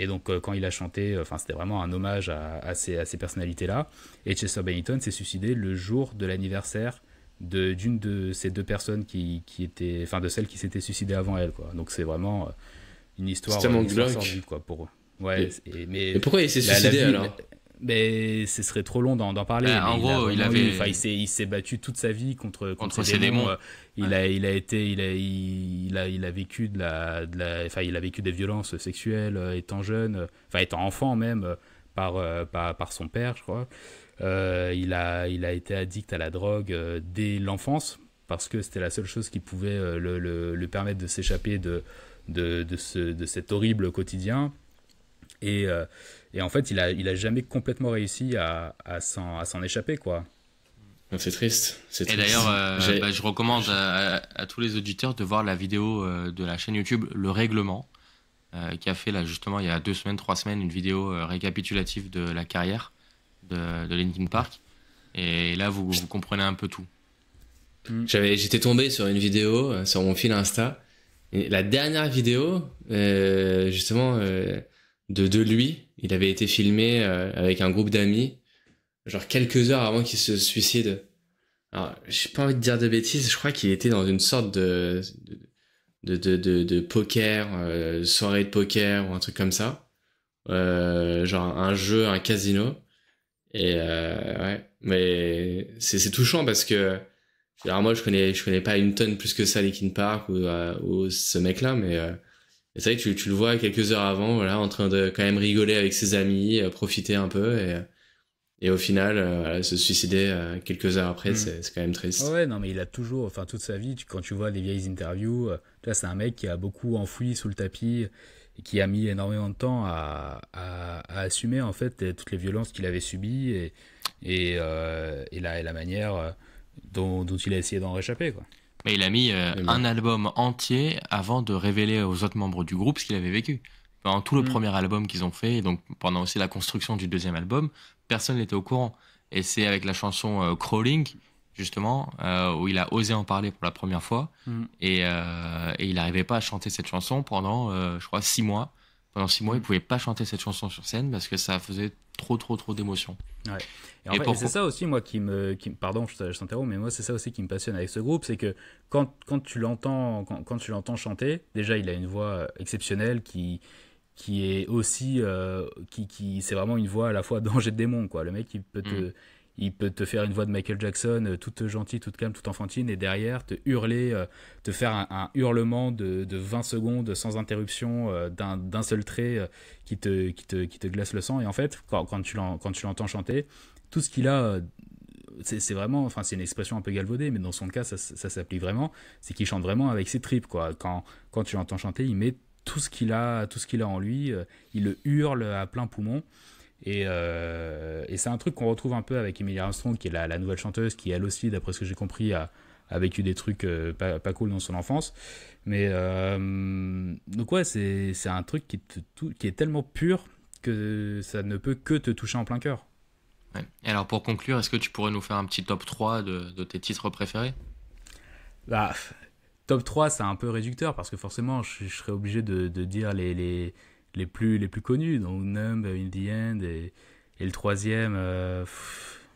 donc, quand il a chanté, enfin, c'était vraiment un hommage à ces personnalités-là. Et Chester Bennington s'est suicidé le jour de l'anniversaire d'une de ces deux personnes qui étaient, enfin, de celles qui s'étaient suicidées avant elle, quoi. Donc, c'est vraiment C'est tellement une histoire glauque. sordide, quoi, pour eux. Ouais, Et, mais et pourquoi il s'est la suicidé vie, alors? mais ce serait trop long d'en parler, En mais il a gros, il vraiment eu, avait enfin, il s'est battu toute sa vie contre contre ses ses démons. démons. Il a été, il a vécu enfin, il a vécu des violences sexuelles étant jeune, enfin, étant enfant même, par son père, je crois. Il a été addict à la drogue dès l'enfance, parce que c'était la seule chose qui pouvait le permettre de s'échapper de cet horrible quotidien. Et, euh, et en fait, il a jamais complètement réussi à s'en échapper, quoi. Ah, c'est triste, c'est Et triste. d'ailleurs, J'ai... bah, je recommande à tous les auditeurs de voir la vidéo de la chaîne YouTube Le Règlement, qui a fait là justement il y a 2 semaines, 3 semaines, une vidéo récapitulative de la carrière de Linkin Park. Et là, vous comprenez un peu tout. Mm. J'étais tombé sur une vidéo sur mon fil Insta. Et la dernière vidéo, justement, de lui, il avait été filmé avec un groupe d'amis, genre quelques heures avant qu'il se suicide. Alors, j'ai pas envie de dire de bêtises, je crois qu'il était dans une sorte de poker, soirée de poker ou un truc comme ça. Genre un jeu, un casino. Et ouais, mais c'est touchant parce que alors moi je connais pas une tonne plus que ça Linkin Park ou ce mec-là, mais c'est vrai que tu le vois quelques heures avant, voilà, en train de quand même rigoler avec ses amis, profiter un peu et au final voilà, se suicider quelques heures après, Mm. c'est quand même triste. Ouais, non, mais il a toujours, enfin, toute sa vie, quand tu vois des vieilles interviews, tu vois, c'est un mec qui a beaucoup enfoui sous le tapis et qui a mis énormément de temps à assumer, en fait, toutes les violences qu'il avait subies et la manière dont il a essayé d'en réchapper, quoi. Mais il a mis Mais bon. un album entier avant de révéler aux autres membres du groupe ce qu'il avait vécu. Pendant tout le Mm. premier album qu'ils ont fait, et donc pendant aussi la construction du deuxième album, personne n'était au courant. Et c'est avec la chanson Crawling, justement, où il a osé en parler pour la première fois. Mm. Et il n'arrivait pas à chanter cette chanson pendant, je crois, 6 mois. Pendant 6 mois, il Mm. pouvait pas chanter cette chanson sur scène parce que ça faisait trop d'émotions. Ouais. Et en Et fait, et c'est pourquoi? ça aussi, moi, pardon, je t'interromps, mais moi, c'est ça aussi qui me passionne avec ce groupe, c'est que quand tu l'entends chanter, déjà, il a une voix exceptionnelle qui est aussi, c'est vraiment une voix à la fois d'ange et de démon, quoi. Le mec, Hmm. il peut te faire une voix de Michael Jackson toute gentille, toute calme, toute enfantine, et derrière te hurler, te faire un hurlement de 20 secondes sans interruption d'un seul trait qui te glace le sang. Et en fait, quand tu l'entends chanter, tout ce qu'il a, c'est vraiment, enfin c'est une expression un peu galvaudée, mais dans son cas ça s'applique vraiment, c'est qu'il chante vraiment avec ses tripes, quoi. Quand tu l'entends chanter, il met tout ce qu'il a en lui, il le hurle à plein poumon. Et c'est un truc qu'on retrouve un peu avec Emilie Armstrong, qui est la nouvelle chanteuse, qui elle aussi, d'après ce que j'ai compris, a vécu des trucs pas cool dans son enfance. Mais donc ouais, c'est un truc qui est tellement pur que ça ne peut que te toucher en plein cœur. Ouais. Et alors pour conclure, est-ce que tu pourrais nous faire un petit top 3 de tes titres préférés? Bah, top 3, c'est un peu réducteur, parce que forcément, je serais obligé de dire les plus connus, donc Numb, In the End, et le troisième,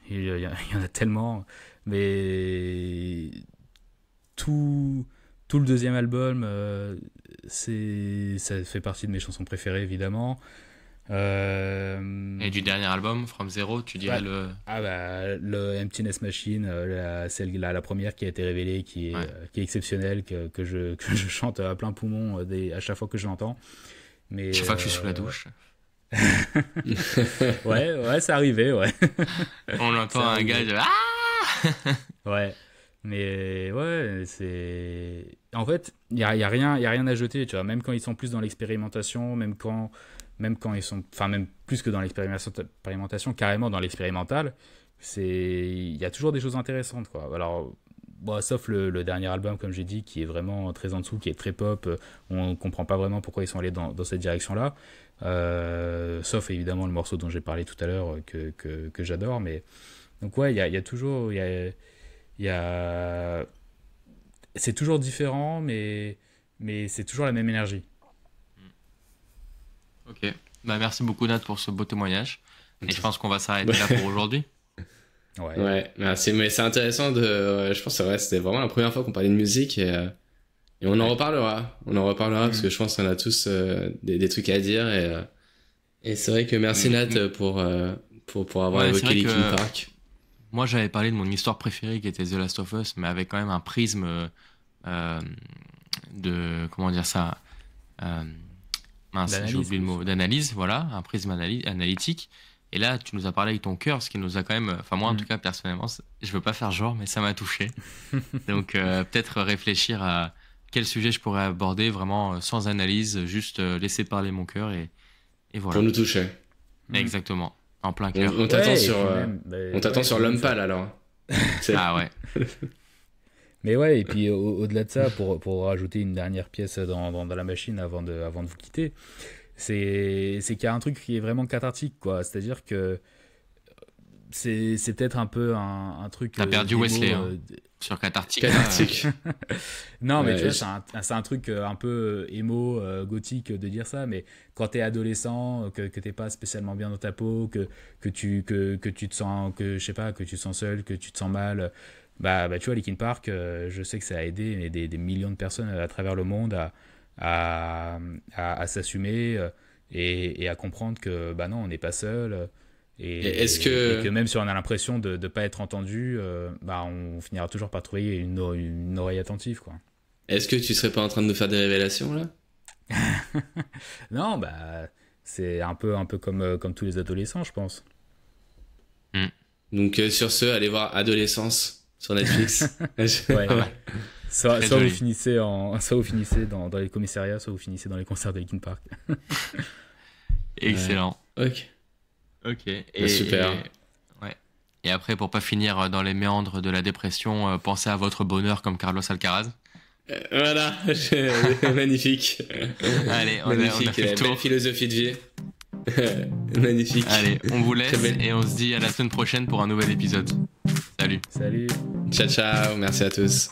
il y en a tellement, mais tout le deuxième album, ça fait partie de mes chansons préférées, évidemment. Et du dernier album, From Zero, tu dirais le... le Emptiness Machine, la première qui a été révélée, qui est exceptionnelle, que je chante à plein poumon à chaque fois que je l'entends. Mais, chaque fois que je suis sous la douche. ouais, c'est arrivé, ouais. On entend un gars de ah. Ouais, mais ouais, c'est... En fait, il y a rien à jeter, tu vois, même quand ils sont plus dans l'expérimentation, même quand ils sont... Enfin, même plus que dans l'expérimentation, carrément dans l'expérimental, il y a toujours des choses intéressantes, quoi. Alors... Bon, sauf le dernier album, comme j'ai dit, qui est vraiment très en dessous, qui est très pop, on ne comprend pas vraiment pourquoi ils sont allés dans cette direction-là, sauf évidemment le morceau dont j'ai parlé tout à l'heure, que j'adore, mais donc ouais, il y a toujours, c'est toujours différent, mais c'est toujours la même énergie. Ok, bah, merci beaucoup Nat pour ce beau témoignage, et je pense qu'on va s'arrêter là pour aujourd'hui. Ouais, merci. Mais c'est intéressant je pense que c'était vraiment la première fois qu'on parlait de musique et on en reparlera. Parce que je pense qu'on a tous des trucs à dire et c'est vrai que merci Nat pour avoir évoqué Linkin Park. Moi, j'avais parlé de mon histoire préférée qui était The Last of Us, mais avec quand même un prisme de, comment dire ça, j'ai oublié le mot, d'analyse, voilà, un prisme analytique. Et là, tu nous as parlé avec ton cœur, ce qui nous a quand même... Enfin, moi, en tout cas, personnellement, je veux pas faire genre, mais ça m'a touché. Donc, peut-être réfléchir à quel sujet je pourrais aborder vraiment sans analyse, juste laisser parler mon cœur et voilà. Pour nous toucher. Exactement, en plein cœur. On t'attend sur l'homme pâle, alors. Ah ouais. Mais ouais, et puis au-delà de ça, pour rajouter une dernière pièce dans la machine avant de vous quitter... c'est qu'il y a un truc qui est vraiment cathartique, quoi. C'est-à-dire que c'est peut-être un peu un truc... T'as perdu Wesley sur cathartique. Non, mais tu vois, c'est un truc un peu émo, gothique de dire ça, mais quand t'es adolescent, que t'es pas spécialement bien dans ta peau, que tu te sens, je sais pas, que tu te sens seul, que tu te sens mal, bah tu vois, Linkin Park, je sais que ça a aidé des millions de personnes à travers le monde à s'assumer et à comprendre que bah non, on n'est pas seul et que même si on a l'impression de ne pas être entendu, bah on finira toujours par trouver une oreille attentive, quoi. Est-ce que tu serais pas en train de nous faire des révélations là? Non, bah c'est un peu comme tous les adolescents, je pense. Donc sur ce, allez voir Adolescence sur Netflix. Ouais. Soit vous finissez dans les commissariats, soit vous finissez dans les concerts de Linkin Park. Excellent. Ok. Super. Et après, pour pas finir dans les méandres de la dépression, pensez à votre bonheur comme Carlos Alcaraz. Voilà, magnifique. Allez, on a fait le tour. Belle philosophie de vie. Magnifique. Allez, on vous laisse et on se dit à la semaine prochaine pour un nouvel épisode. Salut. Salut. Ciao, merci à tous.